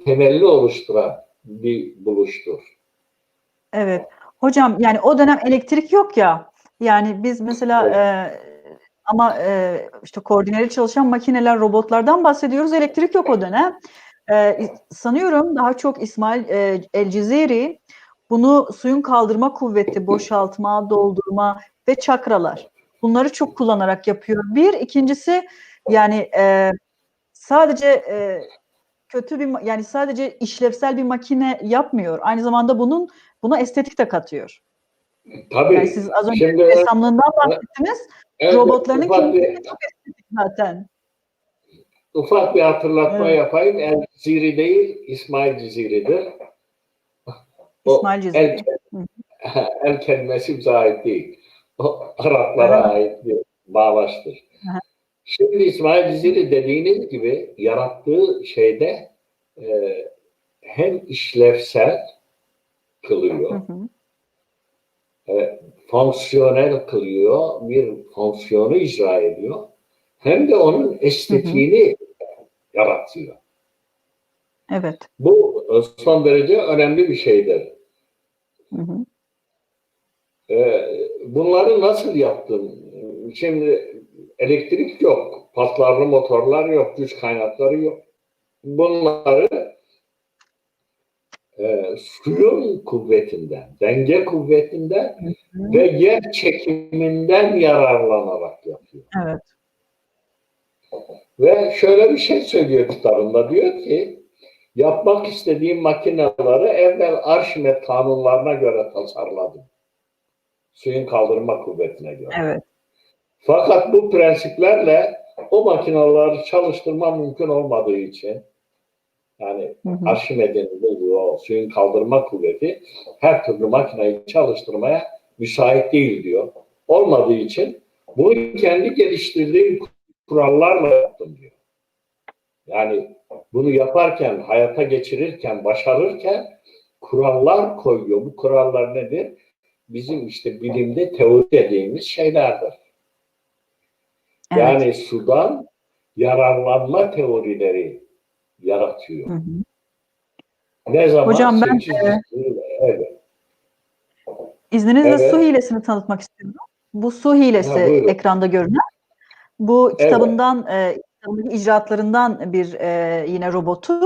S2: temelini oluşturan bir buluştur.
S1: Evet. Hocam yani o dönem elektrik yok ya. Yani biz mesela ama işte koordineli çalışan makineler, robotlardan bahsediyoruz. Elektrik yok o dönem. Sanıyorum daha çok İsmail El-Ciziri bunu suyun kaldırma kuvveti, boşaltma, doldurma ve çakralar. Bunları çok kullanarak yapıyor. İkincisi yani sadece kötü bir, yani sadece işlevsel bir makine yapmıyor. Aynı zamanda buna estetik de katıyor.
S2: Tabii.
S1: Yani siz az önce
S2: Şimdi
S1: ressamlığından bahsettiniz.
S2: evet,
S1: Robotların kendisi çok estetik zaten.
S2: Ufak bir hatırlatma yapayım. El-Ciziri değil, İsmail Ciziri'dir.
S1: İsmail Ciziri.
S2: El kelimesi bize ait değil. O Araplara ait bir bağlaçtır. Şimdi İsmail Ciziri dediğiniz gibi yarattığı şeyde hem işlevsel kılıyor, fonksiyonel kılıyor, bir fonksiyonu icra ediyor, hem de onun estetiğini yaratıyor.
S1: Evet.
S2: Bu son derece önemli bir şeydir. Bunları nasıl yaptım? Şimdi elektrik yok, patlarlı motorlar yok, güç kaynakları yok. Bunları suyun kuvvetinden, denge kuvvetinden ve yer çekiminden yararlanarak yapıyor.
S1: Evet.
S2: Ve şöyle bir şey söylüyor kitabında, diyor ki yapmak istediğim makineleri evvel Arşimet kanunlarına göre tasarladım. Suyun kaldırma kuvvetine göre.
S1: Evet.
S2: Fakat bu prensiplerle o makineleri çalıştırma mümkün olmadığı için, yani Arşimet'in bulduğu o suyun kaldırma kuvveti her türlü makineyi çalıştırmaya müsait değil diyor. Olmadığı için bunu kendi geliştirdiğim kurallarla yaptım diyor. Yani bunu yaparken, hayata geçirirken, başarırken kurallar koyuyor. Bu kurallar nedir? Bizim işte bilimde teori dediğimiz şeylerdir.
S1: Evet.
S2: Yani sudan yararlanma teorileri yaratıyor. Ne zaman?
S1: Hocam ben izninizle su hilesini tanıtmak istiyorum. Bu su hilesi ekranda görünen. Bu kitabından, kitabın icraatlarından bir yine robotu.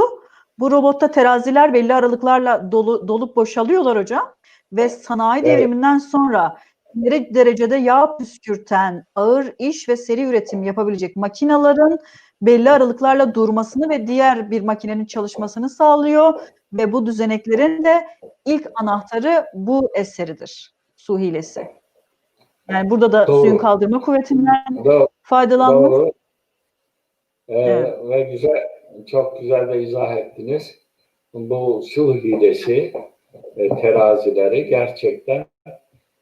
S1: Bu robotta teraziler belli aralıklarla dolup boşalıyorlar hocam. Ve sanayi devriminden sonra ileri derecede yağ püskürten, ağır iş ve seri üretim yapabilecek makinelerin belli aralıklarla durmasını ve diğer bir makinenin çalışmasını sağlıyor ve bu düzeneklerin de ilk anahtarı bu eseridir. Su hilesi. Yani burada da suyun
S2: Doğru.
S1: kaldırma kuvvetinden
S2: Doğru.
S1: faydalanmak.
S2: Doğru.
S1: Evet.
S2: Ve güzel, çok güzel de izah ettiniz. Bu su hilesi, terazileri gerçekten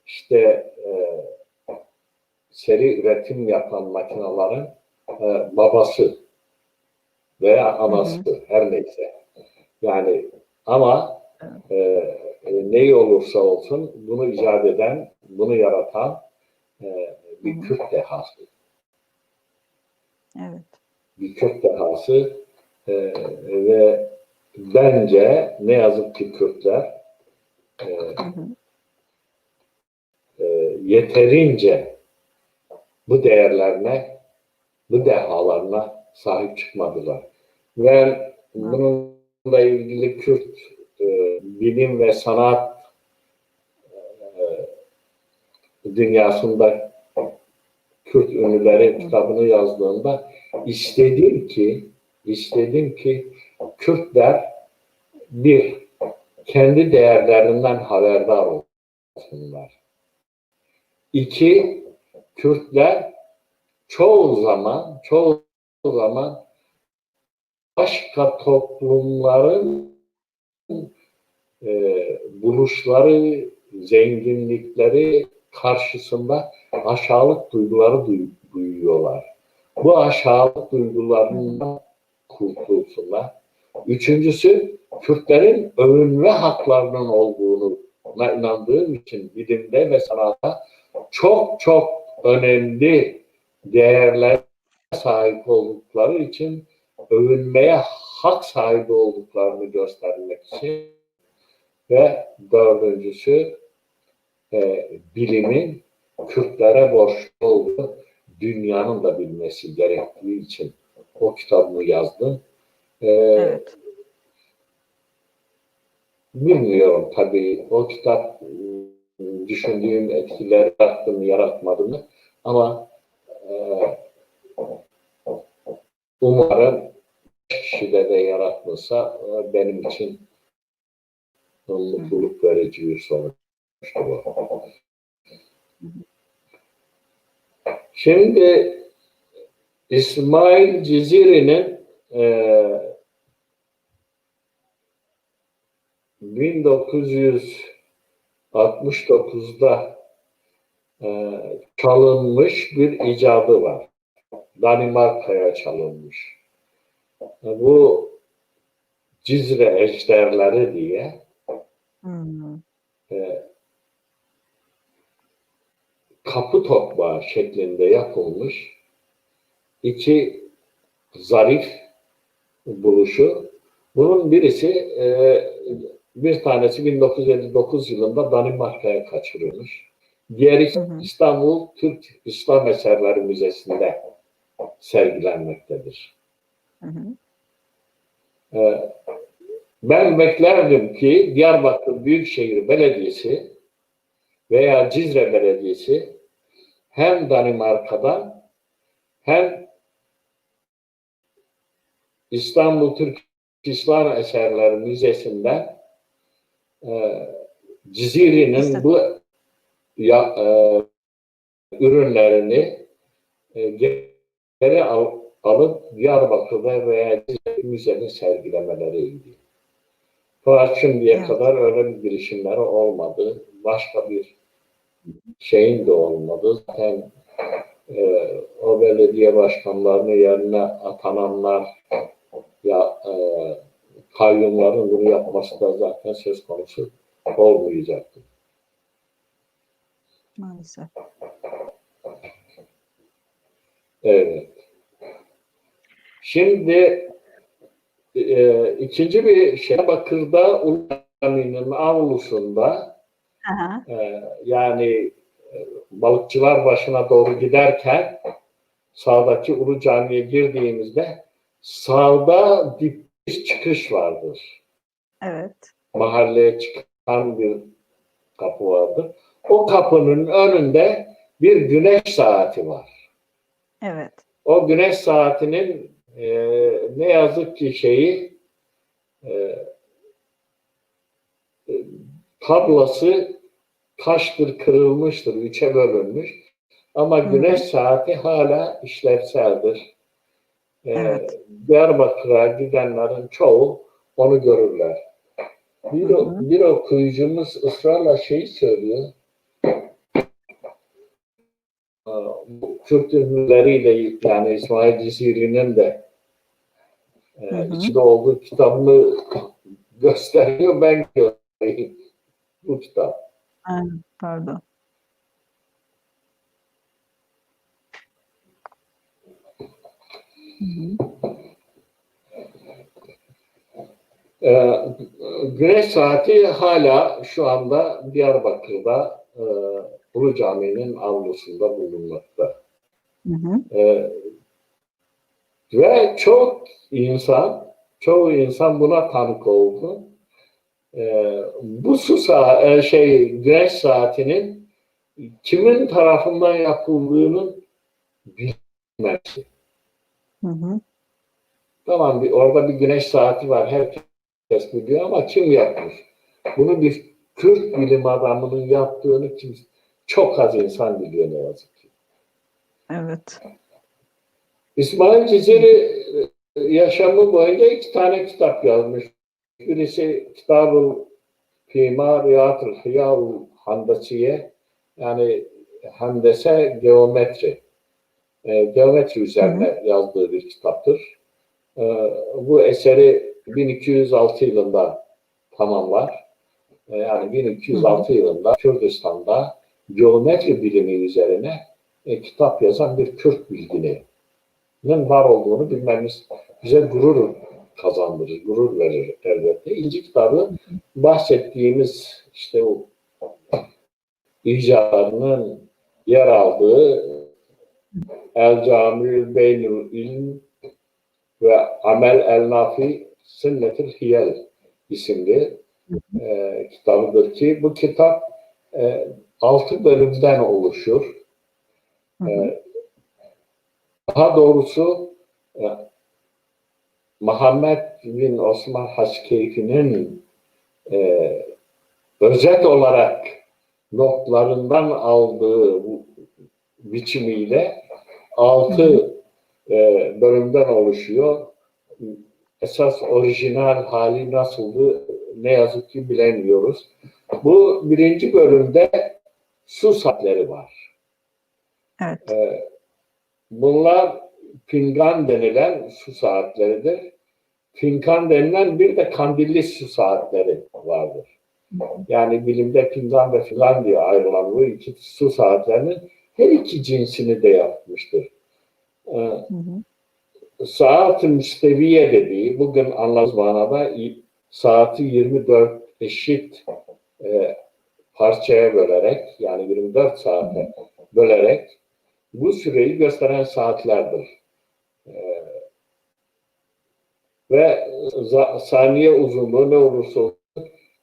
S2: işte seri üretim yapan makinelerin babası veya anası, her neyse. Yani ama neyi olursa olsun bunu icat eden, bunu yaratan bir Kürt dehası.
S1: Evet.
S2: Bir Kürt dehası ve bence ne yazık ki Kürtler yeterince bu değerlerine, bu dehalarına sahip çıkmadılar. Ben bununla ilgili Kürt bilim ve sanat dünyasında Kürt ünlüleri kitabını yazdığımda istedim ki Kürtler bir, kendi değerlerinden haberdar olsunlar. İki, Kürtler çoğu zaman başka toplumların buluşları, zenginlikleri karşısında aşağılık duyguları duyuyorlar. Bu aşağılık duygularından kurtulsunlar. Üçüncüsü, Kürtlerin övünme haklarının olduğuna inandığım için bilimde ve sanatta çok önemli değerlere sahip oldukları için övünmeye hak sahibi olduklarını göstermek için ve dördüncüsü bilimin Kürtlere borçlu olduğu dünyanın da bilmesi gerektiği için o kitabımı yazdım.
S1: Evet.
S2: Bilmiyorum tabii o kitap düşündüğüm etkileri yarattı mı yaratmadı mı ama umarım kişide de yaratmışsa benim için mutluluk verici bir sonuçtu bu. Şimdi İsmail Ciziri'nin 1969'da çalınmış bir icadı var. Danimarka'ya çalınmış. Bu Cizre ejderleri diye kapı tokmağı şeklinde yapılmış iki zarif buluşu. Bunun birisi bir tanesi 1959 yılında Danimarka'ya kaçırılmış. Diğeri İstanbul Türk İslam Eserleri Müzesi'nde sergilenmektedir. Ben beklerdim ki Diyarbakır Büyükşehir Belediyesi veya Cizre Belediyesi hem Danimarka'dan hem İstanbul Türk İslam Eserleri Müzesi'nden Ciziri'nin bu ürünlerini geri alıp Diyarbakır'da veya Cizre Müzesi'nde sergilemeleriydi. Fakat şimdiye kadar öyle bir girişimleri olmadı. Başka bir şeyin de olmadı. Zaten o belediye başkanlarının yerine atananlar kayyumların bunu yapması da zaten söz konusu olmayacaktı.
S1: Maalesef.
S2: Evet. Şimdi ikinci bir Diyarbakır'da Ulu Cami'nin avlusunda yani Balıkçılar Başı'na doğru giderken sağdaki Ulu Cami'ye girdiğimizde sağda bir çıkış vardır.
S1: Evet.
S2: Mahalleye çıkan bir kapı vardır. O kapının önünde bir güneş saati var.
S1: Evet.
S2: O güneş saatinin ne yazık ki tablası taştır, kırılmıştır, üçe bölünmüş. Ama güneş saati hala işlevseldir.
S1: Evet.
S2: Diyarbakır'a gidenlerin çoğu onu görürler. Bir okuyucumuz ısrarla söylüyor. Kürt ünlüleriyle, yani İsmail Ciziri'nin de içinde olduğu kitabını gösteriyor. Ben göreyim bu kitap.
S1: Aynen, pardon.
S2: Güneş saati hala şu anda Diyarbakır'da Ulu Cami'nin avlusunda bulunmakta. Ve çoğu insan buna tanık oldu. Bu güneş saatinin kimin tarafından yapıldığının bilinmesi. Tamam, orada bir güneş saati var. Herkes biliyor ama kim yapmış? Bunu bir Kürt bilim adamının yaptığını çok az insan biliyor ne yazık ki.
S1: Evet.
S2: İsmail Ciziri yaşamı boyunca 2 tane kitap yazmış. Birisi Kitab-ı Fimariyat-ı Hiyal Handesiye, yani handese geometri. Geometri üzerine yazdığı bir kitaptır. Bu eseri 1206 yılında tamamlar. Yani 1206 yılında Kürdistan'da geometri bilimi üzerine kitap yazan bir Kürt bilginin var olduğunu bilmemiz bize gurur kazandırır, gurur verir elbette. İkinci kitabı bahsettiğimiz o icadının yer aldığı El Camil Beynül İlm ve Amel El-Nafi Sünnetil Hiyel isimli kitabıdır ki bu kitap 6 bölümden oluşur. Daha doğrusu Muhammed bin Osman Haçkeyfi'nin özet olarak notlarından aldığı bu biçimiyle 6 bölümden oluşuyor. Esas orijinal hali nasıldı ne yazık ki bilemiyoruz. Bu 1. bölümde su saatleri var.
S1: Evet.
S2: Bunlar fingan denilen su saatleridir. Fingan denilen bir de kandilli su saatleri vardır. Yani bilimde fingan ve filan diye ayrılan bu iki su saatlerinin her iki cinsini de yapmıştır. Saat-ı müsteviye dediği, bugün anladığımız manada saati 24 eşit parçaya bölerek, yani 24 saate bölerek bu süreyi gösteren saatlerdir. Ve saniye uzunluğu ne olursa olsun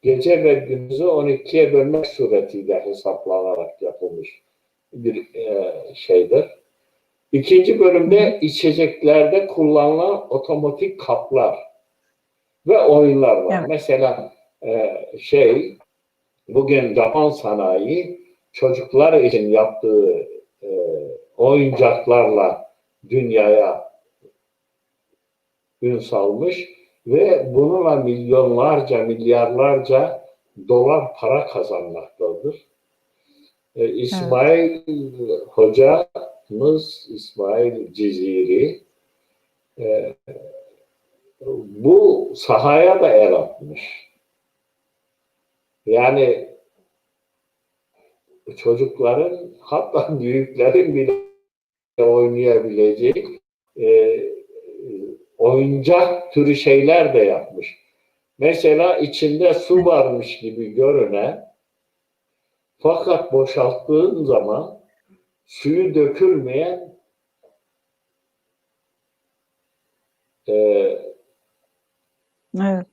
S2: gece ve gündüzü 12'ye bölmek suretiyle hesaplanarak yapılmış bir şeydir. 2. bölümde içeceklerde kullanılan otomatik kaplar ve oyunlar var. Evet. Mesela bugün Japon sanayi çocuklar için yaptığı oyuncaklarla dünyaya ün salmış ve bununla milyonlarca, milyarlarca dolar para kazanmaktadır. İsmail hocamız, İsmail Ciziri bu sahaya da el atmış. Yani çocukların, hatta büyüklerin bile oynayabileceği oyuncak türü şeyler de yapmış. Mesela içinde su varmış gibi görünen, fakat boşalttığın zaman suyu dökülmeyen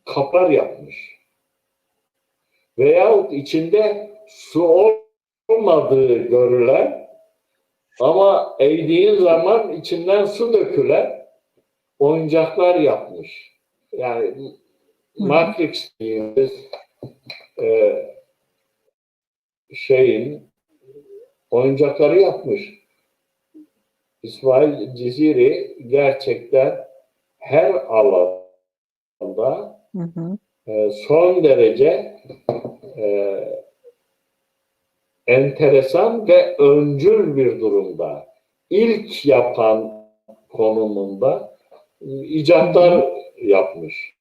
S2: kaplar yapmış. Veyahut içinde su olmadığı görülen ama eğdiğin zaman içinden su dökülen oyuncaklar yapmış. Yani Matrix dediğimiz e, şeyin oyuncakları yapmış. İsmail Ciziri gerçekten her alanda son derece enteresan ve öncül bir durumda. İlk yapan konumunda icatlar yapmış.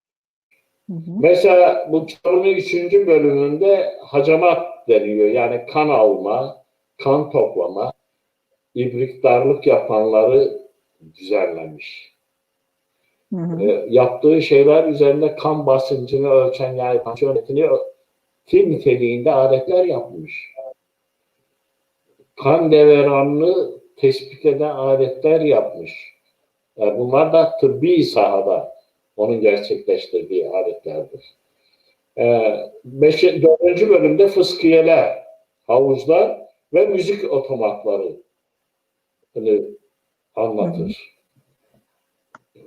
S2: Mesela bu kitabın 3. bölümünde hacamat deniyor. Yani kan alma, kan toplama, ibriktarlık yapanları düzenlemiş. Yaptığı şeyler üzerinde kan basıncını ölçen, yani tansiyonetini niteliğinde aletler yapmış. Kan devranını tespit eden aletler yapmış. Yani bunlar da tıbbi sahada onun gerçekleştirdiği aletlerdir. 4. bölümde fıskiyeler, havuzlar ve müzik otomatları anlatır.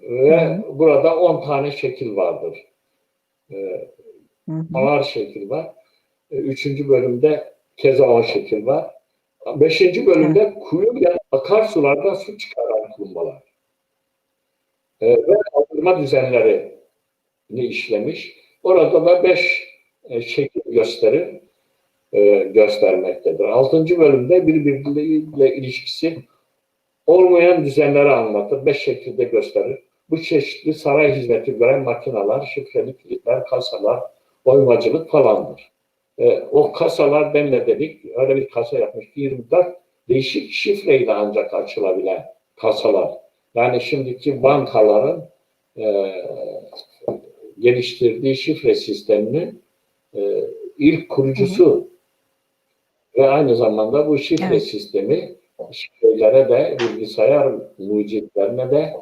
S2: Ve burada 10 tane şekil vardır. 10'ar şekil var. 3. bölümde keza 10 şekil var. 5. bölümde kuyu ya akarsulardan su çıkaran kurumbalar. Ve kaldırma düzenlerini işlemiş. Orada da 5 şekil göstermektedir. 6. bölümde birbiriyle ilişkisi olmayan düzenleri anlatır. 5 şekilde gösterir. Bu çeşitli saray hizmeti gören makineler, şifreli kilitler, kasalar, oymacılık falandır. O kasalar, ben de dedik, öyle bir kasa yapmış ki 24 değişik şifreyle ancak açılabilen kasalar. Yani şimdiki bankaların geliştirdiği şifre sisteminin ilk kurucusu ve aynı zamanda bu şifre sistemi şifrelere de, bilgisayar mucitlerine de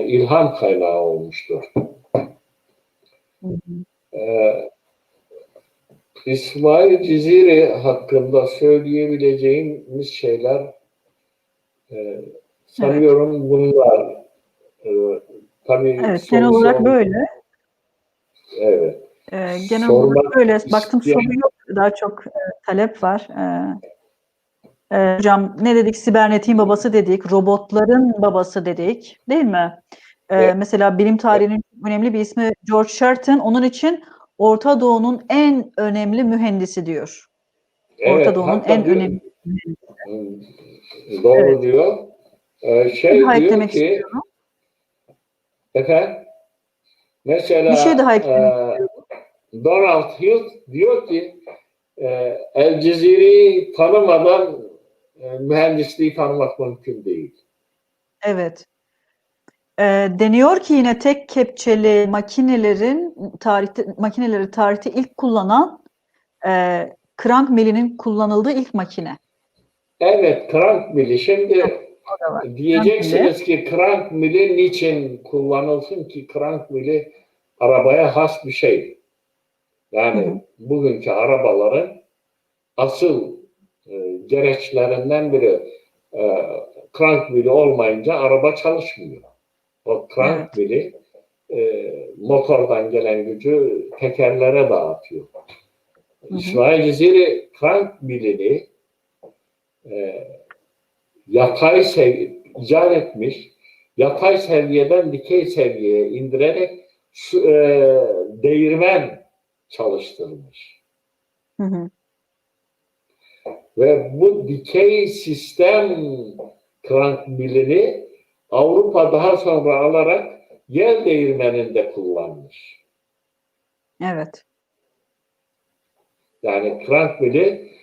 S2: ilham kaynağı olmuştur. İsmail Ciziri hakkında söyleyebileceğimiz şeyler sanıyorum bunlar. Tabii
S1: evet, genel olarak böyle.
S2: Evet.
S1: Genel olarak böyle. Baktım soru yok. Daha çok talep var. Hocam ne dedik? Sibernetiğin babası dedik. Robotların babası dedik. Değil mi?
S2: Evet.
S1: Mesela bilim tarihinin önemli bir ismi George Shelton. Onun için Orta Doğu'nun en önemli mühendisi diyor.
S2: Evet,
S1: Orta Doğu'nun en önemli mühendisi.
S2: Doğru
S1: Evet.
S2: diyor.
S1: Daha
S2: Diyor
S1: eklemek
S2: ki
S1: istiyorum.
S2: efendim, mesela
S1: Bir şey daha eklemek istiyorum.
S2: Donald Hill diyor ki El Ceziri'yi tanımadan mühendisliği tanımak mümkün değil.
S1: Evet. Deniyor ki yine tek kepçeli makineleri tarihte ilk kullanan crank mill'inin kullanıldığı ilk makine.
S2: Evet, crank mill'i. Şimdi
S1: O da var.
S2: diyeceksiniz ki crank mill'i niçin kullanılsın ki? Crank mill'i arabaya has bir şey. Yani bugünkü arabaların asıl gereçlerinden biri crank mill'i olmayınca araba çalışmıyor. O crank mill'i motordan gelen gücü tekerlere dağıtıyor. İsmail Ciziri crank mill'ini icat etmiş, yatay seviyeden dikey seviyeye indirerek değirmen çalıştırmış. Ve bu dikey sistem crank mill'ini Avrupa daha sonra alarak yel değirmeninde kullanmış.
S1: Evet.
S2: Yani crank mill'i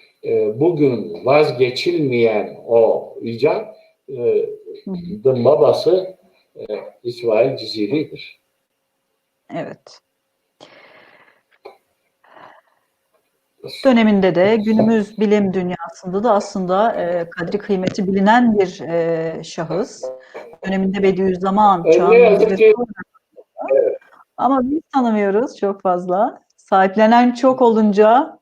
S2: bugün vazgeçilmeyen o icat babası İsmail Ciziri'dir.
S1: Evet. Döneminde de günümüz bilim dünyasında da aslında kadri kıymeti bilinen bir şahıs. Döneminde Bediüzzaman,
S2: Ne
S1: çağın
S2: yazık ki
S1: ama biz tanımıyoruz çok fazla. Sahiplenen çok olunca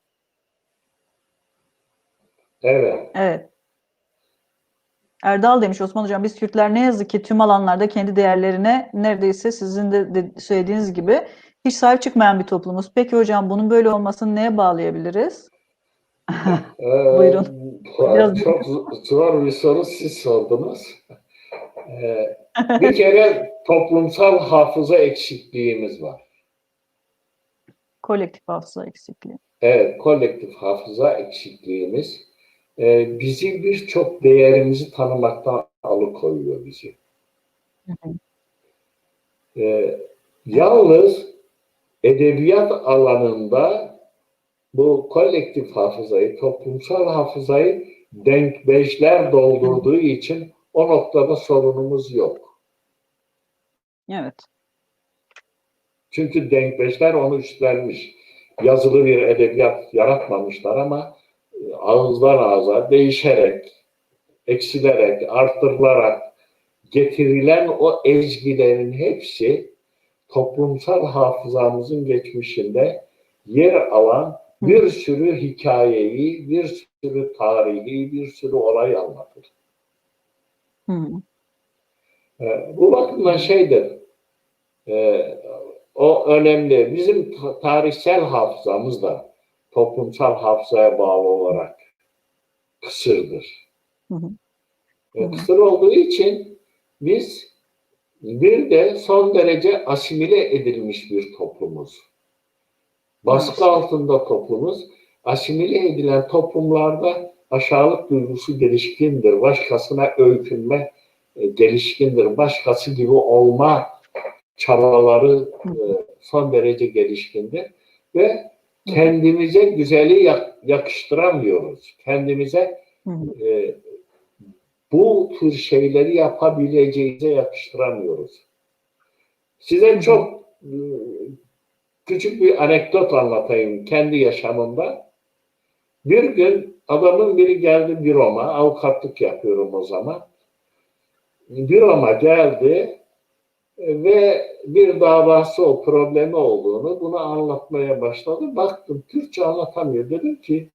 S2: Evet.
S1: Evet. Erdal demiş Osman Hocam, biz Kürtler ne yazık ki tüm alanlarda kendi değerlerine neredeyse sizin de söylediğiniz gibi hiç sahip çıkmayan bir toplumuz. Peki hocam, bunun böyle olmasını neye bağlayabiliriz? Buyurun. Biraz
S2: Çok zor bir soru siz sordunuz. Bir kere toplumsal hafıza eksikliğimiz var.
S1: kolektif hafıza eksikliği.
S2: Evet, kolektif hafıza eksikliğimiz bizi birçok değerimizi tanımaktan alıkoyuyor bizi.
S1: Hı hı.
S2: Yalnız edebiyat alanında bu kolektif hafızayı, toplumsal hafızayı denkbeşler doldurduğu için o noktada sorunumuz yok.
S1: Evet.
S2: Çünkü denkbeşler onu üstlenmiş. Yazılı bir edebiyat yaratmamışlar ama ağızdan ağza değişerek, eksilerek, arttırılarak getirilen o ezgilerin hepsi toplumsal hafızamızın geçmişinde yer alan bir sürü hikayeyi, bir sürü tarihi, bir sürü olay anlatır.
S1: Hı.
S2: Bu bakımdan şeydir, o önemli. Bizim tarihsel hafızamız da toplumsal hafızaya bağlı olarak kısırdır.
S1: Hı hı.
S2: Kısır olduğu için biz bir de son derece asimile edilmiş bir toplumuz. Baskı altında toplumuz. Asimile edilen toplumlarda aşağılık duygusu gelişkindir. Başkasına öykünme gelişkindir. Başkası gibi olma çabaları son derece gelişkindir. Ve kendimize güzeli yakıştıramıyoruz. Kendimize bu tür şeyleri yapabileceğimize yakıştıramıyoruz. Size çok küçük bir anekdot anlatayım kendi yaşamımda. Bir gün adamın biri geldi büroma, avukatlık yapıyorum o zaman. Büroma geldi ve bir davası o problemi olduğunu, bunu anlatmaya başladı. Baktım Türkçe anlatamıyor. Dedim ki,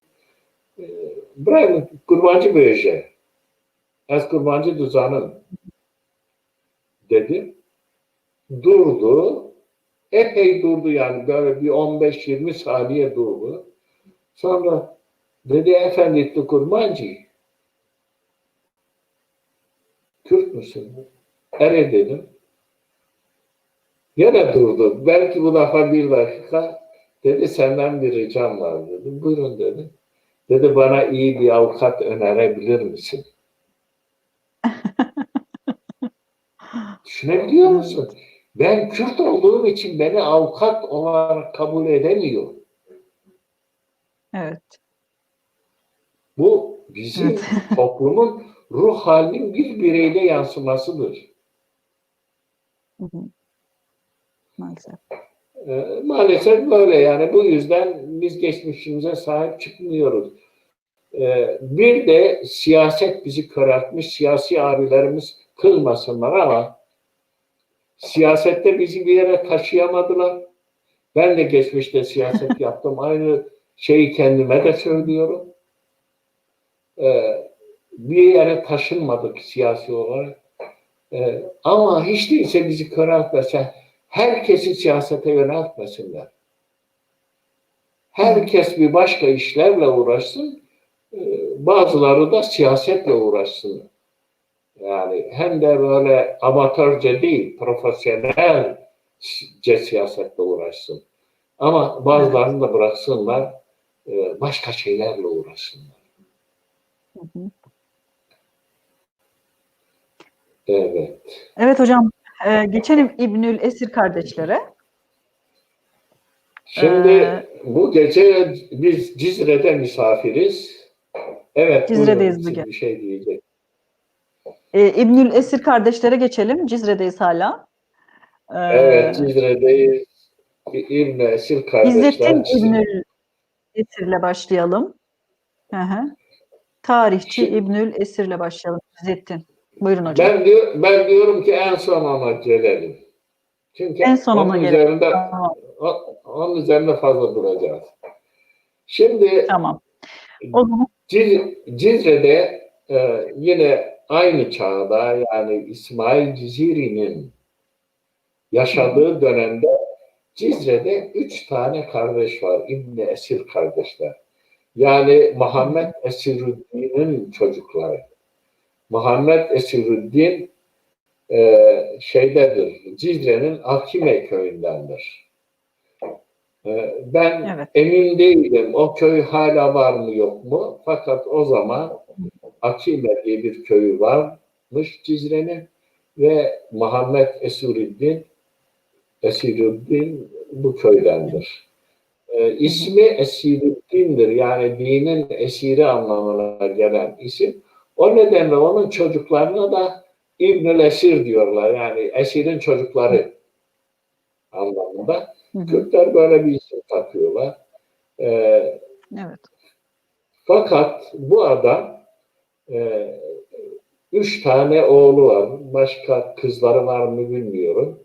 S2: Brian Kurbancı Böce, Ez Kurbancı Düzan'ın dedim. Durdu. Epey durdu yani böyle bir 15-20 saniye durdu. Sonra dedi efendi Kurmancı, Kürt müsün? Evet dedim. Yine durdu. Belki bu defa bir dakika. Dedi senden bir ricam var dedim. Buyurun dedim. Dedi bana iyi bir avukat önerebilir misin? Düşünebiliyor musun? Ben Kürt olduğum için beni avukat olarak kabul edemiyor.
S1: Evet.
S2: Bu bizim toplumun ruh halinin bir bireyde yansımasıdır.
S1: Maalesef.
S2: Maalesef böyle yani bu yüzden biz geçmişimize sahip çıkmıyoruz. Bir de siyaset bizi köreltmiş, siyasi abilerimiz kılmasınlar ama siyasette bizi bir yere taşıyamadılar. Ben de geçmişte siyaset yaptım. Aynı şeyi kendime de söylüyorum. Bir yere taşınmadık siyasi olarak. Ama hiç değilse bizi köreltmese, herkesi siyasete yöneltmesinler. Herkes bir başka işlerle uğraşsın, bazıları da siyasetle uğraşsın. Yani hem de böyle amatörce değil, profesyonelce siyasetle uğraşsın. Ama bazılarını da bıraksınlar, başka şeylerle uğraşsınlar. Evet.
S1: Evet hocam, geçelim İbnül Esir kardeşlere.
S2: Şimdi bu gece biz Cizre'de misafiriz. Evet, buyurun
S1: Cizre'deyiz
S2: siz
S1: bugün.
S2: bir şey diyecek.
S1: İbnül Esir kardeşlere geçelim. Cizre'deyiz hala.
S2: Evet, Cizre'deyiz. İbn Esir kardeşler
S1: İzzettin İbnül Esir'le başlayalım. Hı hı. Tarihçi İbnül Esir'le başlayalım. İzzettin. Buyurun hocam.
S2: Ben diyorum ki en son ona gelelim. Çünkü
S1: En son ona gelelim. Tamam.
S2: onun üzerinde fazla duracağız. Şimdi
S1: Tamam. O zaman
S2: Cizre'de yine aynı çağda, yani İsmail Ciziri'nin yaşadığı dönemde Cizre'de 3 tane kardeş var. İbni Esir kardeşler. Yani Muhammed Esirüddin'in çocukları. Muhammed Esirüddin şeydedir, Cizre'nin Akime köyündendir. Ben
S1: evet.
S2: emin değilim o köy hala var mı yok mu? Fakat o zaman Akime diye bir köyü varmış Cizre'nin ve Muhammed Esirüddin bu köydendir. İsmi Esirüddin'dir. Yani dinin esiri anlamına gelen isim. O nedenle onun çocuklarına da İbnül Esir diyorlar. Yani esirin çocukları anlamında. Kürtler böyle bir isim takıyorlar.
S1: Evet.
S2: Fakat bu adam 3 tane oğlu var. Başka kızları var mı bilmiyorum.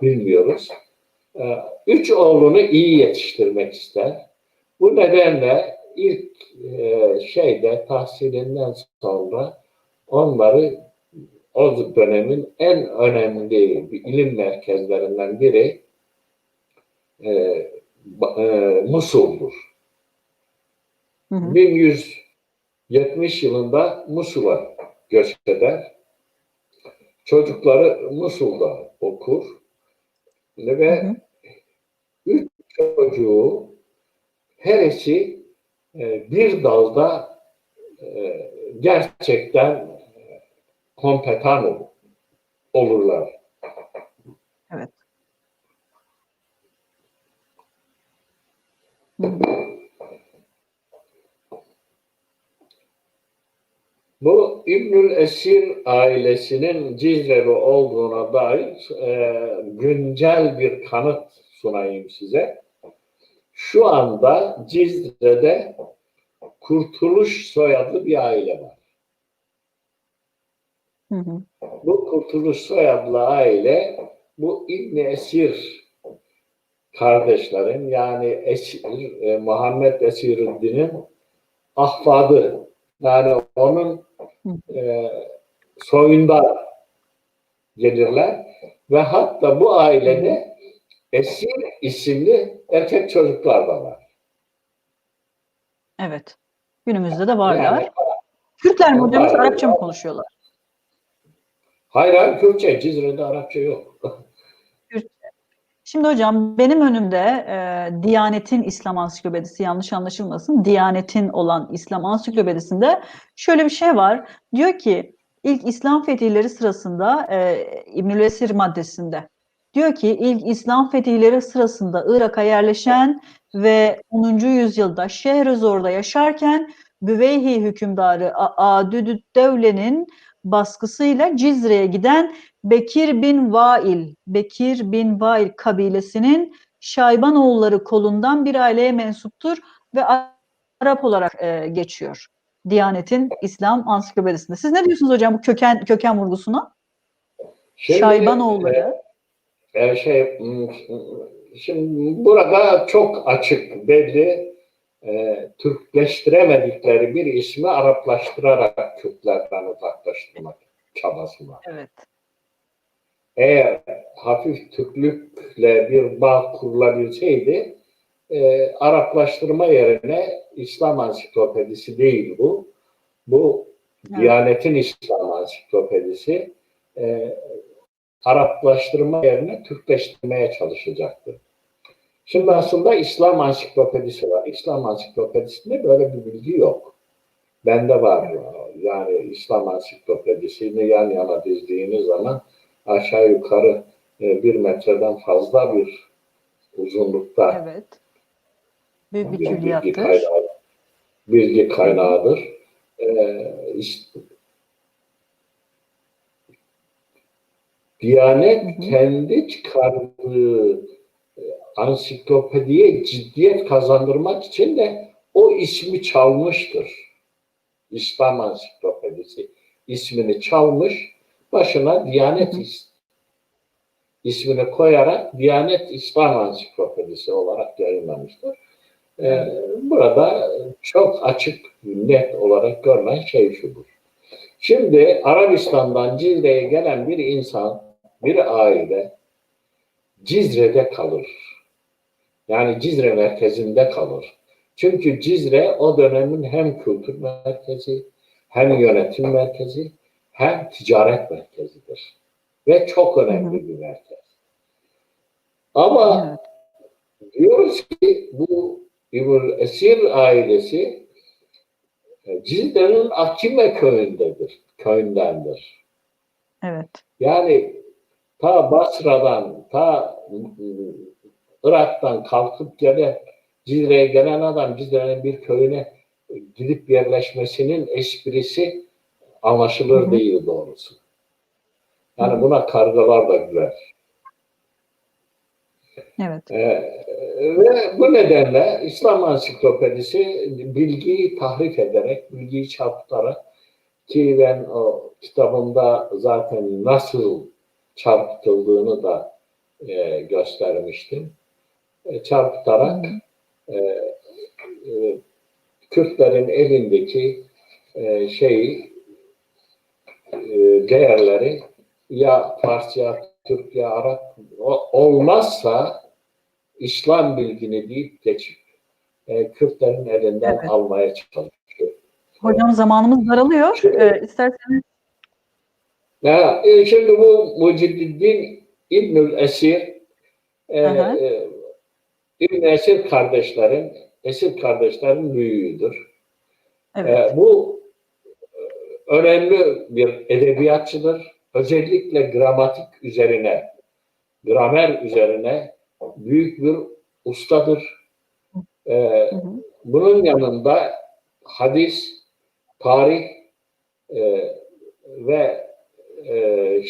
S2: Bilmiyoruz. 3 oğlunu iyi yetiştirmek ister. Bu nedenle ilk tahsilinden sonra onları o dönemin en önemli ilim merkezlerinden biri Musul'dur. 1170 yılında Musul'a göç eder. Çocukları Musul'da okur ve 3 çocuğu her ikisi bir dalda gerçekten kompetan olurlar.
S1: Evet.
S2: Bu İbnül Esir ailesinin Cizreli olduğuna dair güncel bir kanıt sunayım size. Şu anda Cizre'de Kurtuluş soyadlı bir aile var. Bu Kurtuluş soyadlı aile bu İbn Esir kardeşlerin, yani Muhammed Esirüddin'in ahfadı. Yani onun soyundan gelirler ve hatta bu ailede Esir isimli erkek çocuklar da var.
S1: Evet. Günümüzde de varlar.
S2: Yani,
S1: Kürtler mi hocam, Arapça mı konuşuyorlar?
S2: Hayır, Kürtçe. Cizre'de Arapça yok.
S1: Kürtçe. Şimdi hocam benim önümde Diyanet'in İslam Ansiklopedisi, yanlış anlaşılmasın, Diyanet'in olan İslam Ansiklopedisinde şöyle bir şey var. Diyor ki ilk İslam fetihleri sırasında İbnül Esir maddesinde diyor ki ilk İslam fetihleri sırasında Irak'a yerleşen ve 10. yüzyılda Şehrezor'da yaşarken Büveyhi hükümdarı Adüddevle'nin baskısıyla Cizre'ye giden Bekir bin Vail kabilesinin Şaybanoğulları kolundan bir aileye mensuptur ve Arap olarak geçiyor. Diyanet'in İslam Ansiklopedisinde. Siz ne diyorsunuz hocam bu köken vurgusuna? Şaybanoğulları.
S2: Şimdi burada çok açık, belli, Türkleştiremedikleri bir ismi Araplaştırarak Kürtlerden uzaklaştırmak çabası var.
S1: Evet.
S2: Eğer hafif Türklükle bir bağ kurulabilseydi, Araplaştırma yerine İslam Ansiklopedisi değil bu. Bu evet. Diyanet'in İslam Ansiklopedisi Araplaştırma yerine Türkleştirmeye çalışacaktı. Şimdi aslında İslam Ansiklopedisi var. İslam Ansiklopedisinde böyle bir bilgi yok. Bende var. Yani İslam Ansiklopedisini yan yana dizdiğiniz zaman aşağı yukarı 1 metreden fazla bir uzunlukta
S1: evet. Bir
S2: bilgi kaynağıdır. Diyanet kendi çıkardığı ansiklopediye ciddiyet kazandırmak için de o ismi çalmıştır. İslam Ansiklopedisi ismini çalmış, başına Diyanet ismini koyarak Diyanet İslam Ansiklopedisi olarak yayınlamıştır. Burada çok açık, net olarak görülen şey şudur. Şimdi Arabistan'dan Cizre'ye gelen bir insan, bir aile Cizre'de kalır. Yani Cizre merkezinde kalır. Çünkü Cizre o dönemin hem kültür merkezi, hem yönetim merkezi, hem ticaret merkezidir. Ve çok önemli bir merkez. Ama diyoruz ki bu İbn Esir ailesi Cizre'nin Akime köyündendir.
S1: Evet.
S2: Yani ta Basra'dan, ta Irak'tan kalkıp Cizre'ye gelen adam Cizre'nin bir köyüne gidip yerleşmesinin esprisi anlaşılır değil doğrusu. Yani buna kargalar da güler.
S1: Evet.
S2: Ve bu nedenle İslam Ansiklopedisi bilgiyi tahrif ederek, bilgiyi çarpıtarak, ki ben o kitabımda zaten nasıl çarpıtıldığını da göstermiştim. Çarpıtarak Kürtlerin elindeki değerleri ya Farsça, Türk ya Arap olmazsa İslam bilgini deyip geçip Kürtlerin elinden almaya çalışıyor.
S1: Hocam zamanımız daralıyor. İsterseniz.
S2: Şimdi bu Muciddin İbnül Esir İbn Esir kardeşlerin büyüğüdür.
S1: Evet.
S2: Bu önemli bir edebiyatçıdır. Özellikle gramer üzerine büyük bir ustadır. Bunun yanında hadis, tarih ve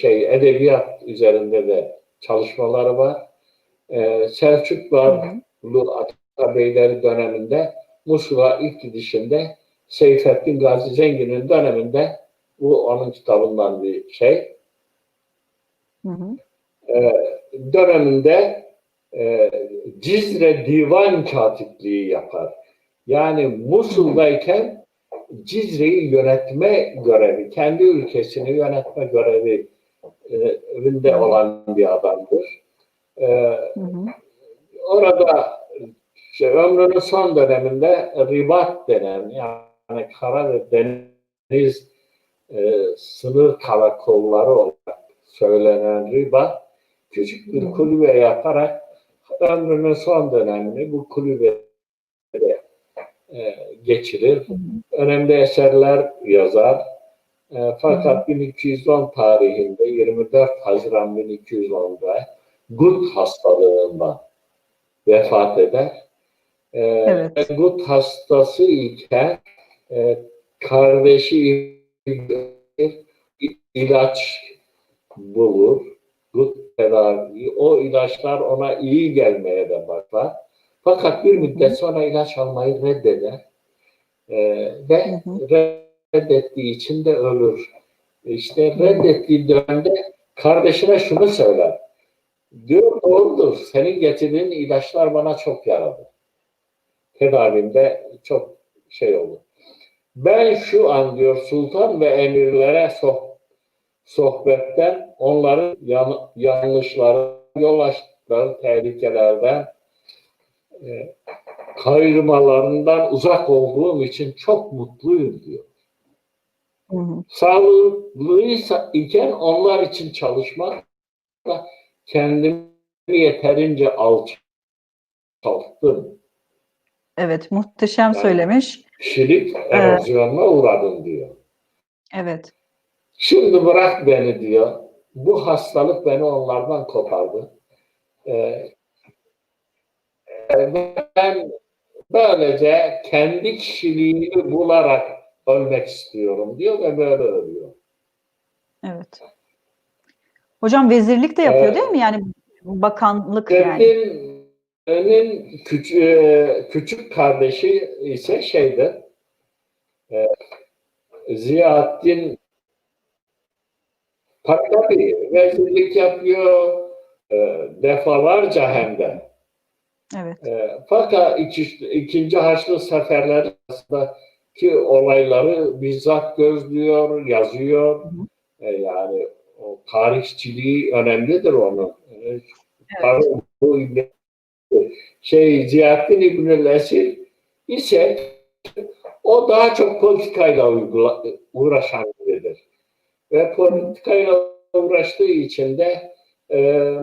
S2: edebiyat üzerinde de çalışmaları var. Selçuklu Atabeyleri döneminde Musul'a ilk gidişinde Seyfettin Gazi Zengin'in döneminde bu onun kitabından bir şey. Döneminde Cizre divan katipliği yapar. Yani Musul'dayken Cizre'yi yönetme görevi, kendi ülkesini yönetme görevinde olan bir adamdır. Orada ömrünün son döneminde ribat denen, yani kara ve deniz sınır karakolları olarak söylenen ribat, küçük bir kulübe yaparak ömrünün son dönemini bu kulübede geçirir. Önemli eserler yazar. Fakat 1210 tarihinde 24 Haziran 1210'da gut hastalığından vefat eder. Gut hastası iken kardeşi ilaç bulur. Gut tedavi. O ilaçlar ona iyi gelmeye de başlar. Fakat bir müddet sonra ilaç almayı reddeder. Ve reddettiği için de ölür. İşte reddettiği dönemde kardeşine şunu söyler. Diyor, doğrudur. Senin getirdiğin ilaçlar bana çok yaradı. Tedavimde çok oldu. Ben şu an diyor sultan ve emirlere sohbetten, onların yanlışları, yol açtıkları tehlikelerden, kayırmalarından uzak olduğum için çok mutluyum diyor. Sağlıklıysa iken onlar için çalışmak da kendimi yeterince alçalttım.
S1: Evet, muhteşem söylemiş.
S2: Kişilik erozyonuna uğradım diyor.
S1: Evet.
S2: Şimdi bırak beni diyor. Bu hastalık beni onlardan kopardı. Ben böylece kendi kişiliğimi bularak ölmek istiyorum diyor ve böyle ölüyor.
S1: Evet. Hocam vezirlik de yapıyor değil mi? Yani bakanlık yani.
S2: Küçük kardeşi ise Ziyaettin tabii vezirlik yapıyor defalarca hem de.
S1: Evet.
S2: Fakat ikinci Haçlı Seferleri arasındaki olayları bizzat gözlüyor, yazıyor.
S1: Hı hı.
S2: Yani o tarihçiliği önemlidir onun.
S1: Evet.
S2: Bu Ziyaettin İbnül Esir ise o daha çok politikayla uğraşan biridir. Ve politikayla uğraştığı için de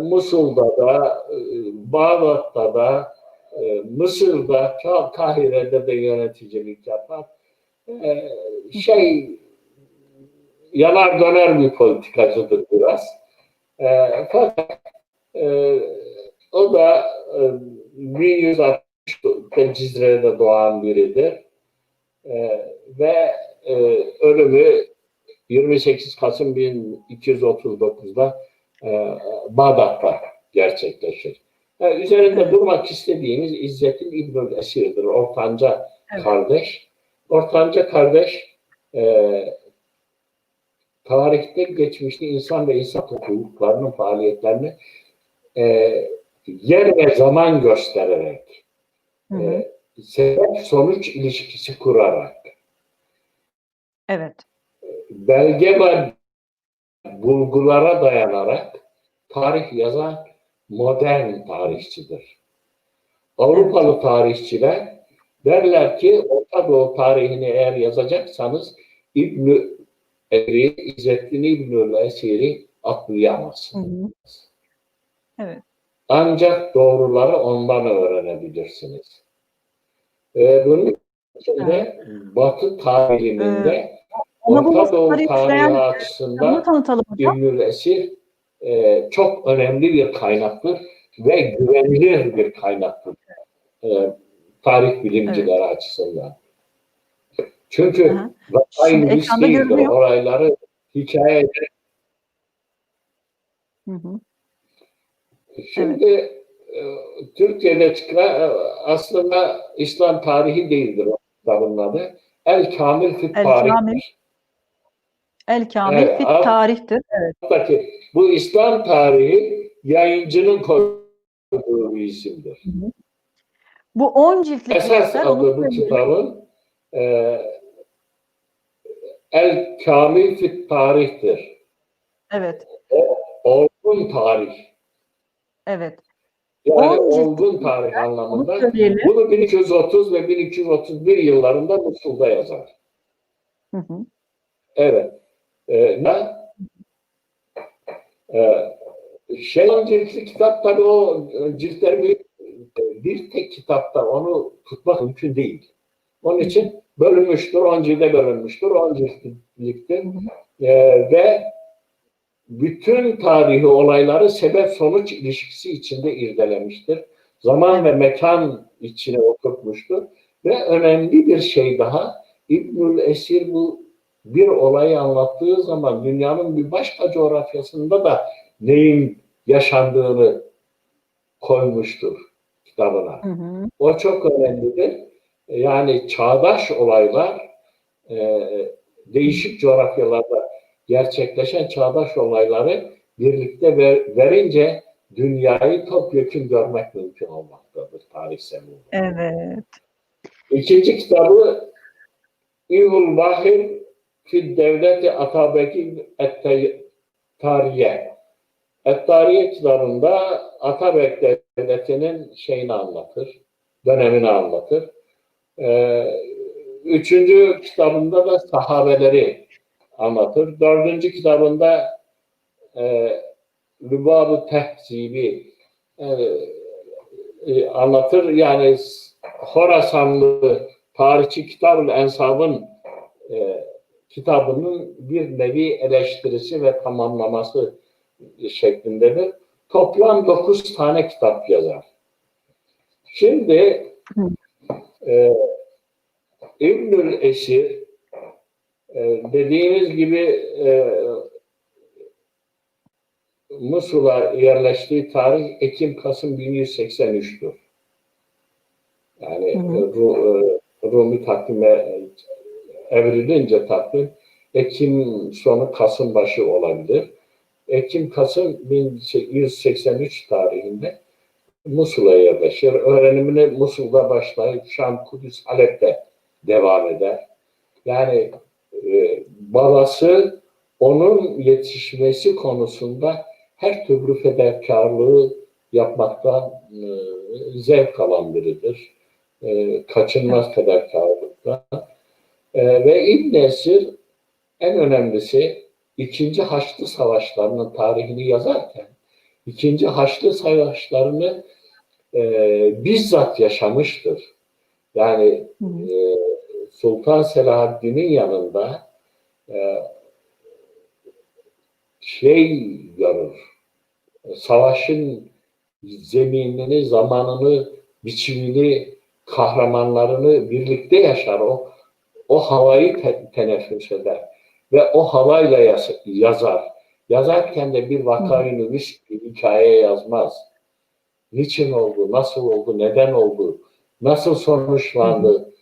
S2: Musul'da da, Bağdat'ta da, Mısır'da, Kahire'de de yöneticilik yapar. Şey, yanar döner bir politikacıdır biraz. Fakat o da 1160'da Cizre'de doğan biridir. Ve ölümü 28 Kasım 1239'da Bağdat'ta gerçekleşir. Üzerinde durmak istediğimiz İzzettin İbnül Esir'dir. Ortanca kardeş. Ortanca kardeş tarihte geçmişte insan ve insan topluluklarının faaliyetlerini yer ve zaman göstererek, sebep-sonuç ilişkisi kurarak,
S1: Evet.
S2: belge ve bulgulara dayanarak tarih yazan modern tarihçidir. Avrupalı tarihçiler derler ki Orta Doğu tarihini eğer yazacaksanız İzzettin İbnül Esir'i atlayamazsınız.
S1: Evet.
S2: Ancak doğruları ondan öğrenebilirsiniz. Bunun için de Batı tarihinde Orta Doğu tarihi açısından İbnül Esir çok önemli bir kaynaktır ve güvenilir bir kaynaktır tarih bilimcileri açısından. Çünkü aynı risk değildir. Olayları hikayede. Şimdi Türkiye'de çıkan aslında İslam tarihi değildir o kitabın adı. El Kamil fit Tarih'tir.
S1: El Kamil fit Tarih'tir. Evet.
S2: Bu İslam tarihi yayıncının koyduğu bir isimdir.
S1: Bu 10 ciltlik
S2: esas adı bu kitabın El Kamil fit Tarih'tir.
S1: Evet.
S2: Olgun tarih.
S1: Evet.
S2: Yani olgun tarih anlamında. Bunu 1230 ve 1231 yıllarında Musul'da yazar. Evet. Ciltli kitap tabii o ciltleri bir tek kitapta onu tutmak mümkün değil. Onun için bölünmüştür, 10 cilde bölünmüştür, 10 ciltliktir. Ve bütün tarihi olayları sebep-sonuç ilişkisi içinde irdelemiştir. Zaman ve mekan içine oturtmuştur. Ve önemli bir şey daha, İbnül Esir bu bir olayı anlattığı zaman dünyanın bir başka coğrafyasında da neyin yaşandığını koymuştur kitabına. O çok önemlidir. Yani çağdaş olaylar, değişik coğrafyalarda gerçekleşen çağdaş olayları birlikte verince dünyayı topyekun görmek mümkün olmaktadır tarihsel olarak.
S1: Evet.
S2: İkinci kitabı İhul Vahir fi Devleti Atabeki Et-Tariye. Et-Tariye kitabında Atabek Devleti'nin şeyini anlatır, dönemini anlatır. Üçüncü kitabında da sahabeleri anlatır. Dördüncü kitabında Lübab-ı Tehzibi anlatır. Yani Horasanlı tarihçi Kitab-ı Ensab'ın kitabının bir nevi eleştirisi ve tamamlaması şeklindedir. Toplam 9 tane kitap yazar. Şimdi İbnül Esir dediğimiz gibi Musul'a yerleştiği tarih Ekim-Kasım 1183'tür. Yani Rumi takvime evrilince takvim Ekim sonu Kasım başı olabilir. Ekim-Kasım 1183 tarihinde Musul'a yerleşir. Öğrenimini Musul'da başlayıp Şam, Kudüs, Halep'te devam eder. Yani babası onun yetişmesi konusunda her türlü fedakarlığı yapmaktan zevk alan biridir. Kaçınmaz fedakarlıkta. Ve İbn Esir en önemlisi İkinci Haçlı Savaşları'nın tarihini yazarken İkinci Haçlı Savaşları'nı bizzat yaşamıştır. Yani Sultan Selahaddin'in yanında görür, savaşın zeminini, zamanını, biçimini, kahramanlarını birlikte yaşar. O havayı teneffüs eder ve o havayla yazar. Yazarken de bir vakayı nüvis bir hikaye yazmaz. Niçin oldu, nasıl oldu, neden oldu, nasıl sonuçlandı?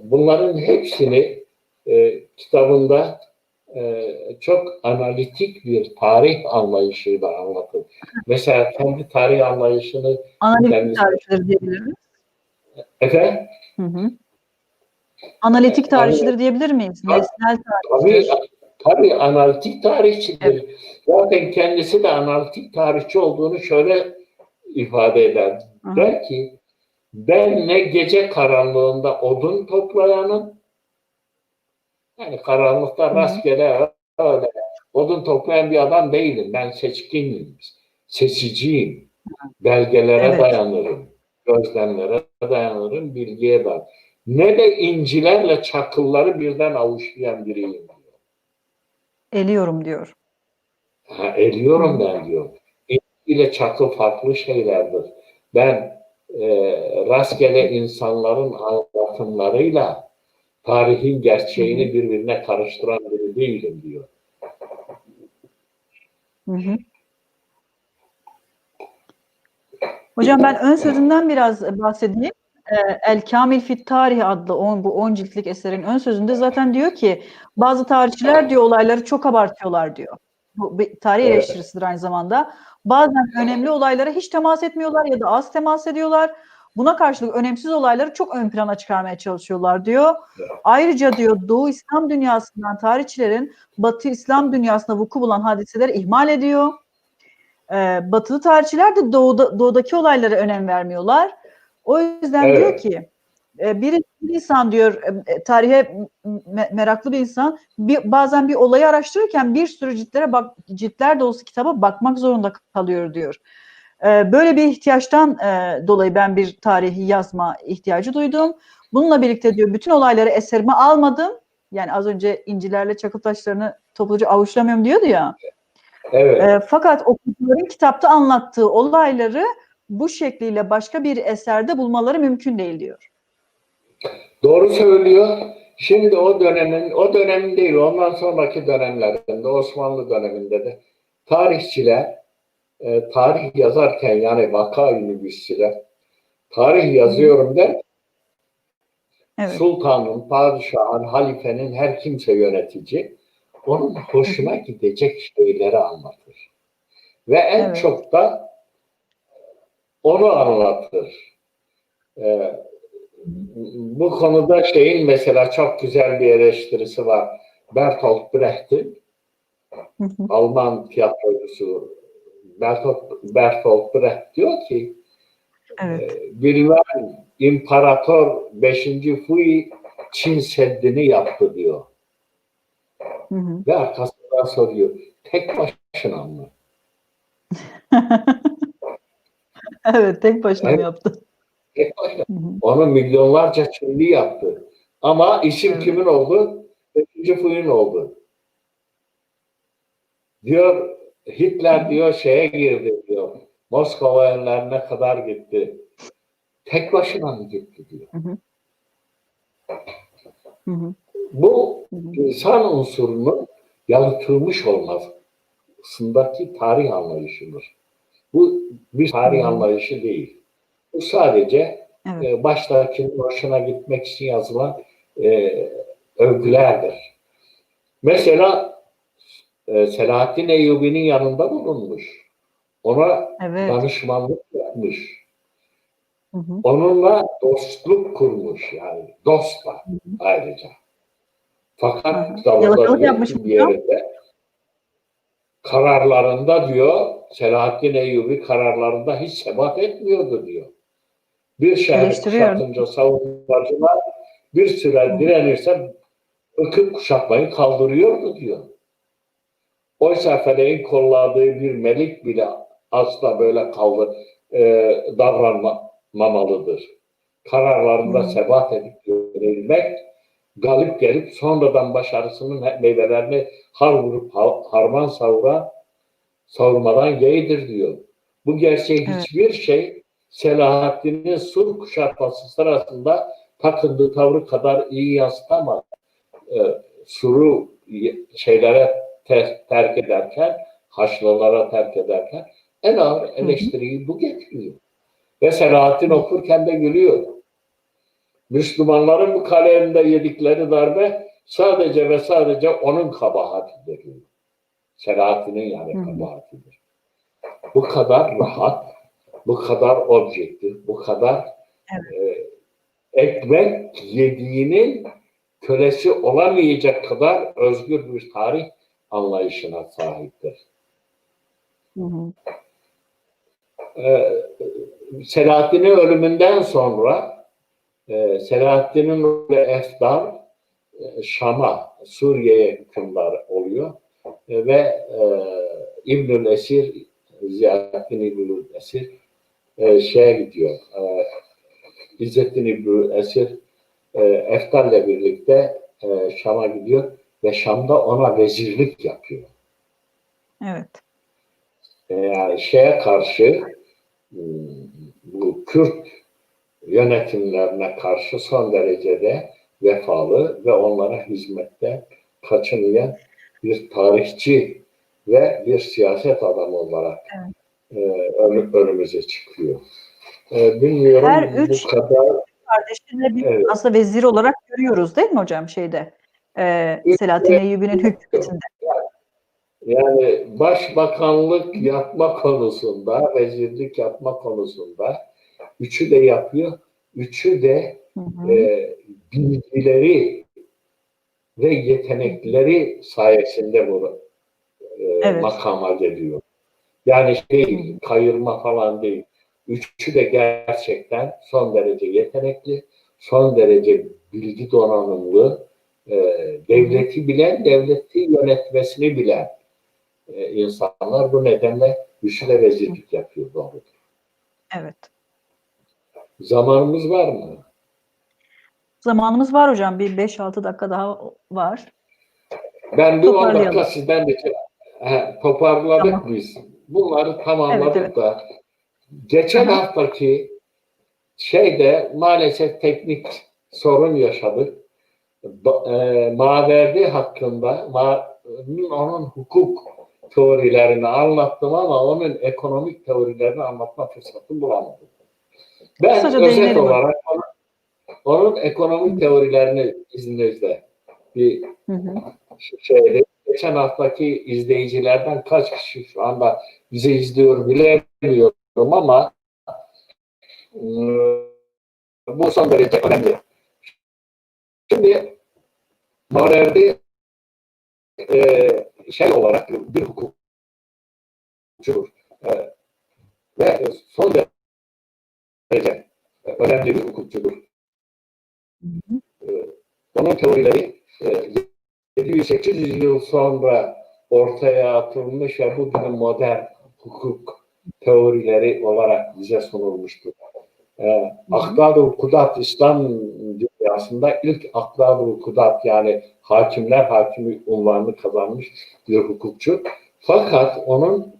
S2: Bunların hepsini kitabında çok analitik bir tarih anlayışıyla anlatır. Mesela kendi tarih anlayışını
S1: Analitik tarihçileri diyebilir miyiz?
S2: Efendim?
S1: Analitik tarihçileri diyebilir miyiz? Nesnel tarihçiler.
S2: Tabii analitik tarihçidir. Evet. Zaten kendisi de analitik tarihçi olduğunu şöyle ifade eder. Der ki ben ne gece karanlığında odun toplayanım, yani karanlıkta rastgele öyle odun toplayan bir adam değilim. Ben seçkinim, seçiciyim. Belgelere dayanırım, gözlemlere dayanırım, bilgiye dayanırım. Ne de incilerle çakılları birden avuçlayan biriyim diyor.
S1: Eliyorum diyor.
S2: Eliyorum ben diyor. İnci ile çakıl farklı şeylerdir. Ben rastgele insanların anlatımlarıyla tarihin gerçeğini birbirine karıştıran biri değilim diyor.
S1: Hocam ben ön sözünden biraz bahsedeyim. El Kamil Fit Tarih adlı bu 10 ciltlik eserin ön sözünde zaten diyor ki bazı tarihçiler diyor olayları çok abartıyorlar diyor. Bu bir tarih eleştirisidir aynı zamanda. Bazen önemli olaylara hiç temas etmiyorlar ya da az temas ediyorlar. Buna karşılık önemsiz olayları çok ön plana çıkarmaya çalışıyorlar diyor. Ayrıca diyor Doğu İslam dünyasından tarihçilerin Batı İslam dünyasında vuku bulan hadiseleri ihmal ediyor. Batılı tarihçiler de doğudaki olaylara önem vermiyorlar. O yüzden diyor ki bir insan diyor tarihe meraklı bir insan bazen bir olayı araştırırken bir sürü ciltler dolusu kitaba bakmak zorunda kalıyor diyor. Böyle bir ihtiyaçtan dolayı ben bir tarihi yazma ihtiyacı duydum. Bununla birlikte diyor bütün olayları eserime almadım. Yani az önce incilerle çakıl taşlarını topluca avuçlamıyorum diyordu ya.
S2: Evet.
S1: Fakat okuyucuların kitapta anlattığı olayları bu şekliyle başka bir eserde bulmaları mümkün değil diyor.
S2: Doğru söylüyor. Şimdi o dönemin değil, ondan sonraki dönemlerinde, Osmanlı döneminde de tarihçiler tarih yazarken yani vaka-i nüvisçiler tarih yazıyorum der. Evet. Sultanın, padişahın, halifenin, her kimse yönetici onun hoşuna gidecek şeyleri anlatır. Ve en çok da onu anlatır. Bu konuda mesela çok güzel bir eleştirisi var. Bertolt Brecht'in Alman tiyatrocusu Bertolt Brecht diyor ki bilmem İmparator 5. Fui Çin Seddi'ni yaptı diyor. Ve arkasından soruyor. Tek başına mı?
S1: Evet, tek başına mı yaptı?
S2: Tek başına. Onu milyonlarca Çinli yaptı. Ama isim kimin oldu? 5. Fui'nin oldu. Diyor Hitler diyor şeye girdi diyor. Moskova önlerine kadar gitti. Tek başına mı gitti diyor. Bu insan unsurunun yalıtılmış olmasındaki tarih anlayışıdır. Bu bir tarih anlayışı değil. Bu sadece baştakinin hoşuna gitmek için yazılan övgülerdir. Mesela Selahaddin Eyyubi'nin yanında bulunmuş. Ona danışmanlık yapmış.
S1: Hı hı.
S2: Onunla dostluk kurmuş yani. Dost da ayrıca. Fakat
S1: Hı hı.
S2: kitabında
S1: Yalakalık
S2: diyor
S1: yapmış
S2: ki
S1: mı
S2: bir
S1: hocam?
S2: yerinde kararlarında diyor Selahaddin Eyyubi kararlarında hiç sebat etmiyordu diyor. Bir şehri
S1: Eleştiriyor.
S2: kuşatınca savunmacılar bir
S1: Hı
S2: süre
S1: hı.
S2: direnirse ıkıp kuşatmayı kaldırıyordu diyor. Oysa feleğin kolladığı bir melik bile asla böyle davranmamalıdır.
S1: Hı
S2: Kararlarında
S1: hı.
S2: sebat edip görebilmek, galip gelip sonradan başarısının meyvelerini har vurup harman savurmadan yeğdir diyor. Bu gerçeği
S1: Evet.
S2: hiçbir şey Selahaddin'in Sur kuşatması sırasında takındığı tavrı kadar iyi yansıtamaz. Sur'u şeylere terk ederken, Haçlılara terk ederken en ağır
S1: Hı hı.
S2: eleştiriyi bu getiriyor. Ve Selahaddin
S1: Hı.
S2: okurken de gülüyor. Müslümanların bu kalemde yedikleri darbe sadece ve sadece onun kabahatidir diyor. Selahaddin'in yani
S1: Hı hı.
S2: kabahatidir. Bu kadar rahat, bu kadar objektif, bu kadar
S1: Evet.
S2: ekmek yediğinin kölesi olamayacak kadar özgür bir tarih anlayışına sahiptir.
S1: Hı hı.
S2: Selahaddin'in ölümünden sonra Selahaddin'in oğlu Efdar Şam'a, Suriye'ye hükümdar oluyor ve İbnül Esir, Ziyaettin İbnül Esir şeye gidiyor. İzzettin İbnül Esir Eftar'la birlikte Şam'a gidiyor ve Şam'da ona vezirlik yapıyor.
S1: Evet.
S2: Yani şeye karşı bu Kürt yönetimlerine karşı son derecede vefalı ve onlara hizmette kaçınmayan bir tarihçi ve bir siyaset adamı olarak önümüze çıkıyor.
S1: Her
S2: Bilmiyorum bu
S1: üç
S2: kadar
S1: kardeşini bir
S2: evet.
S1: aslında vezir olarak görüyoruz değil mi hocam şeyde?
S2: Üç
S1: Selahattin Eyyubi'nin hükümetinde.
S2: yani başbakanlık yapma konusunda, vezirlik yapma konusunda üçü de yapıyor. Üçü de
S1: Hı hı.
S2: bilgileri ve
S1: Hı hı.
S2: yetenekleri sayesinde bu
S1: Evet.
S2: makama geliyor. Yani
S1: Hı hı.
S2: kayırma falan değil. Üçü de gerçekten son derece yetenekli, son derece bilgi donanımlı,
S1: Hı hı.
S2: devleti bilen, devleti yönetmesini bilen insanlar. Bu nedenle üçü de
S1: Hı.
S2: vezirlik yapıyor, doğrudur.
S1: Evet.
S2: Zamanımız var mı?
S1: Zamanımız var hocam. Bir 5-6 dakika daha var.
S2: Ben bir 10 dakika
S1: Toparlayalım.
S2: sizden bir
S1: Tamam.
S2: toparladık biz. Bunları
S1: Evet, evet.
S2: tamamladık da geçen
S1: Aha.
S2: haftaki şeyde maalesef teknik sorun yaşadık. Maverdi hakkında onun hukuk teorilerini anlattım ama onun ekonomik teorilerini anlatma fırsatı bulamadım. Ben
S1: Kısaca
S2: özet
S1: değinelim hocam.
S2: olarak onun
S1: Hı
S2: ekonomik teorilerini izninizle bir
S1: hı.
S2: şeyde geçen haftaki izleyicilerden kaç kişi şu anda bizi izliyor bilemiyorum ama bu son derece önemli. Şimdi Maverdi şey olarak bir hukukçudur ve son derece önemli bir hukukçudur.
S1: Hı hı.
S2: Onun teorileri 700-800 yıl sonra ortaya atılmış ve bugünün modern hukuk teorileri olarak bize sunulmuştur.
S1: Hı hı.
S2: Akdadul Kudat İslam dünyasında ilk Akdadul Kudat yani hakimler hakimi unvanını kazanmış bir hukukçu. Fakat onun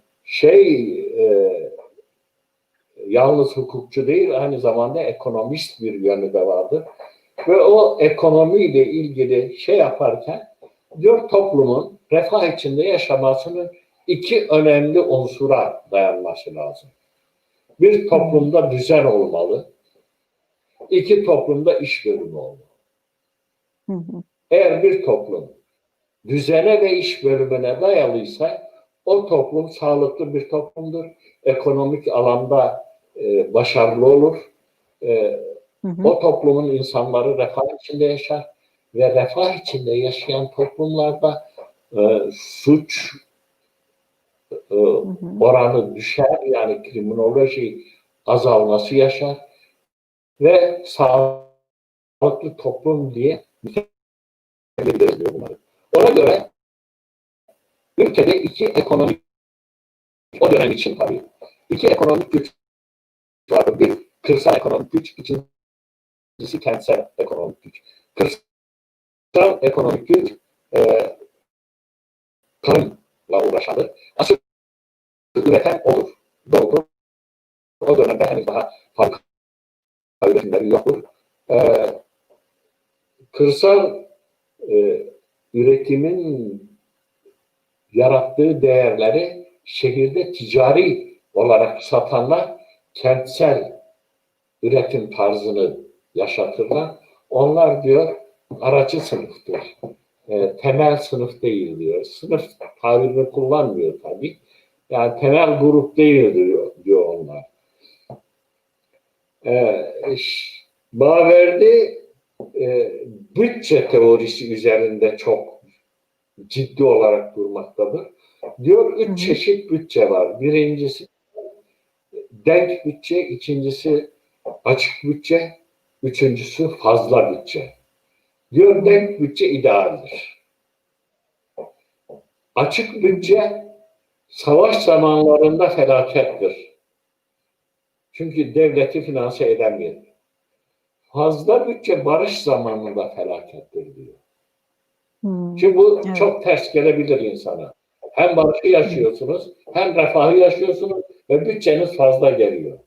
S2: yalnız hukukçu değil aynı zamanda ekonomist bir yönü de vardır. Ve o ekonomiyle ilgili şey yaparken diyor toplumun refah içinde yaşamasının iki önemli unsura dayanması lazım. Bir
S1: Hı hı.
S2: toplumda düzen olmalı, iki toplumda iş bölümü olmalı.
S1: Hı hı.
S2: Eğer bir toplum düzene ve iş bölümüne dayalıysa o toplum sağlıklı bir toplumdur. Ekonomik alanda başarılı olur.
S1: Hı hı.
S2: O toplumun insanları refah içinde yaşar ve refah içinde yaşayan toplumlarda suç
S1: Hı hı.
S2: oranı düşer, yani kriminoloji azalması yaşar ve sağlıklı toplum diye nitelendirebiliriz bunları. Ona göre ülkede iki ekonomik, o dönem için tabii, iki ekonomik güç vardır. Bir kırsal ekonomik güç, ikincisi kentsel ekonomik güç. Kırsal ekonomik güç tarımla uğraşandır. Asıl üreten olur. Doğrudur. O dönemde henüz daha fabrika üretimleri yoktur. Kırsal üretimin yarattığı değerleri şehirde ticari olarak satanlar kentsel üretim tarzını yaşatırlar. Onlar diyor aracı sınıftır. Temel sınıf değil diyor. Sınıf tabirini kullanmıyor tabii. Yani temel grup değil diyor onlar. Maverdi bütçe teorisi üzerinde çok ciddi olarak durmaktadır. Diyor üç çeşit bütçe var. Birincisi denk bütçe, ikincisi açık bütçe, üçüncüsü fazla bütçe. Diyor denk bütçe idealdir. Açık bütçe savaş zamanlarında felakettir. Çünkü devleti finanse edemiyor. Fazla bütçe barış zamanında felakettir diyor. Şimdi bu çok ters gelebilir insana. Hem barışı yaşıyorsunuz, hem refahı yaşıyorsunuz ve bütçeniz fazla geliyor.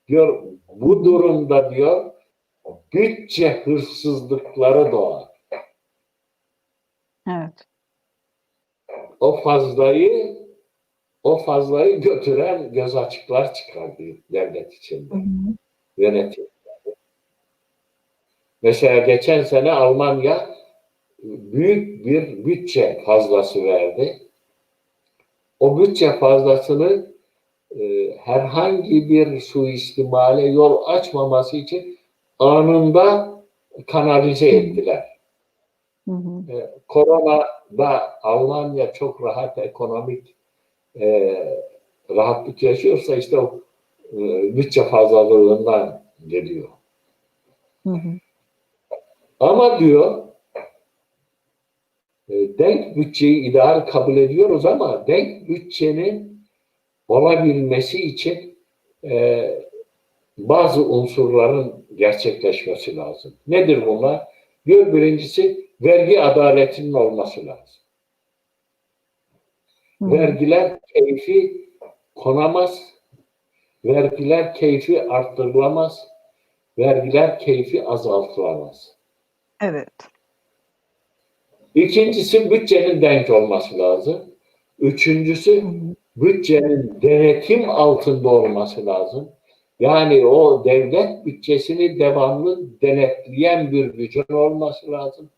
S2: Diyor bu durumda diyor bütçe hırsızlıkları doğar.
S1: Evet.
S2: O fazlayı götüren göz açıklar çıkar diyor devlet içinde. Yönetim. Mesela geçen sene Almanya büyük bir bütçe fazlası verdi. O bütçe fazlasını herhangi bir suistimale yol açmaması için anında kanalize ettiler. Koronada Almanya çok rahat ekonomik rahatlık yaşıyorsa işte o bütçe fazlalığından geliyor. Ama diyor denk bütçeyi ideal kabul ediyoruz ama denk bütçenin olabilmesi için bazı unsurların gerçekleşmesi lazım. Nedir bunlar? Diyor birincisi vergi adaletinin olması lazım. Vergiler keyfi konamaz, vergiler keyfi arttırılamaz, vergiler keyfi azaltılamaz.
S1: Evet.
S2: İkincisi bütçenin denk olması lazım. Üçüncüsü bütçenin denetim altında olması lazım. Yani o devlet bütçesini devamlı denetleyen bir gücün olması lazım.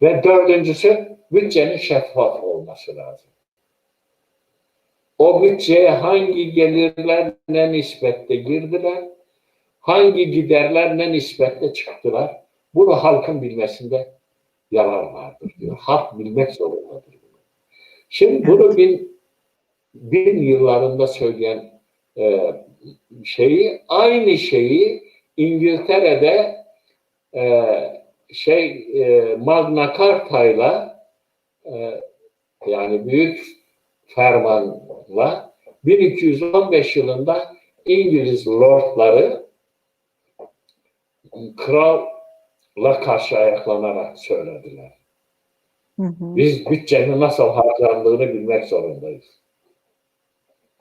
S2: Ve dördüncüsü bütçenin şeffaf olması lazım. O bütçeye hangi gelirler ne nispetle girdiler, hangi giderler ne nispetle çıktılar, bunu halkın bilmesinde yarar vardır diyor. Halk bilmek zorundadır. Şimdi bunu bin yıllarında söyleyen aynı şeyi İngiltere'de Magna Carta'yla yani büyük fermanla 1215 yılında İngiliz lordları kralla karşı ayaklanarak söylediler. Biz bütçenin nasıl harcandığını bilmek zorundayız.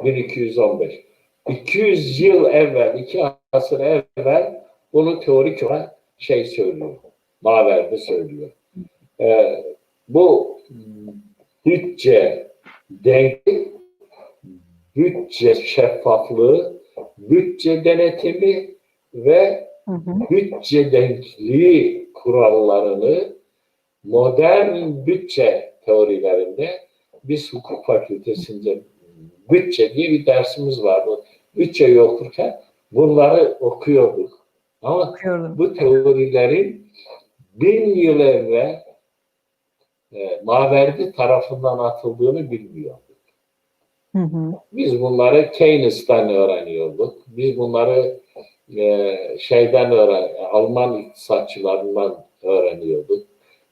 S2: 1215. 200 yıl evvel, 2 asır evvel bunu teorik olarak söylüyor. Maverdi söylüyor. Bu bütçe dengi, bütçe şeffaflığı, bütçe denetimi ve bütçe denkliği kurallarını modern bütçe teorilerinde biz hukuk fakültesinde bütçe diye bir dersimiz vardı. bütçeyi okurken bunları okuyorduk. Ama
S1: Okuyordum.
S2: bu teorilerin 1000 yıl evvel Maverdi tarafından atıldığını bilmiyorduk.
S1: Hı hı.
S2: Biz bunları Keynes'ten öğreniyorduk. Biz bunları Alman iktisatçılarından öğreniyorduk.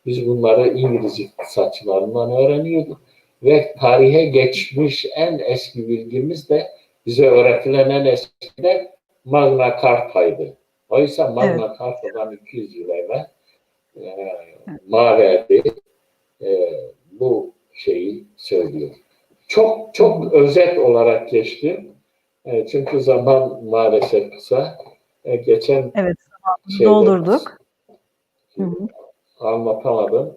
S2: Biz bunları İngiliz iktisatçılarından öğreniyorduk. Ve tarihe geçmiş en eski bilgimiz de bize öğretilen en eski de Magna Carta'ydı. Oysa Magna Carta'dan 200 yıl evvel Maverdi bu şeyi söylüyor. Çok çok özet olarak geçtim. Çünkü zaman maalesef kısa. Geçen
S1: Evet, doldurduk.
S2: Anlatamadım.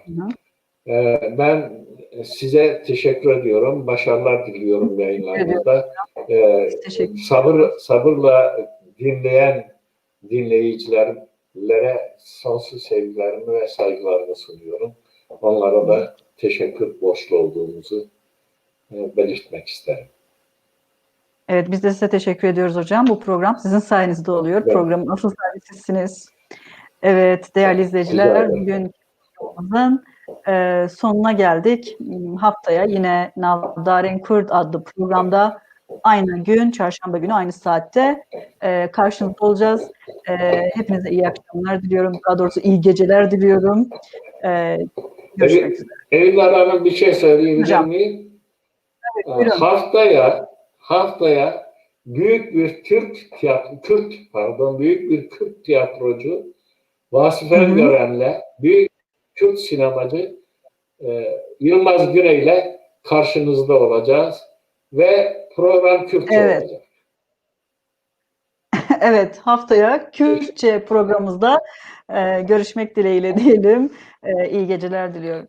S1: Hı.
S2: Ben size teşekkür ediyorum. Başarılar diliyorum yayınlarınızda. Sabırla dinleyen dinleyicilere sonsuz sevgilerimi ve saygılarımı sunuyorum. Onlara da teşekkür borçlu olduğumuzu belirtmek isterim.
S1: Evet, biz de size teşekkür ediyoruz hocam. Bu program sizin sayenizde oluyor.
S2: Evet.
S1: Programın asıl sahibi sizsiniz. Evet, değerli izleyiciler, bugün programımızın sonuna geldik. Haftaya yine Navdarin Kurd adlı programda aynı gün, çarşamba günü aynı saatte karşınızda olacağız. Hepinize iyi akşamlar diliyorum. Daha doğrusu iyi geceler diliyorum. Görüşmek üzere.
S2: Evliler Hanım, bir şey söyleyebilir miyim?
S1: Evet,
S2: haftaya büyük bir Kürt tiyatrocu Vasıf Ergören'le büyük Kürt sinemacı Yılmaz Güney'le karşınızda olacağız ve program Kürtçe olacak.
S1: Evet, haftaya Kürtçe programımızda görüşmek dileğiyle diyelim. İyi geceler diliyorum.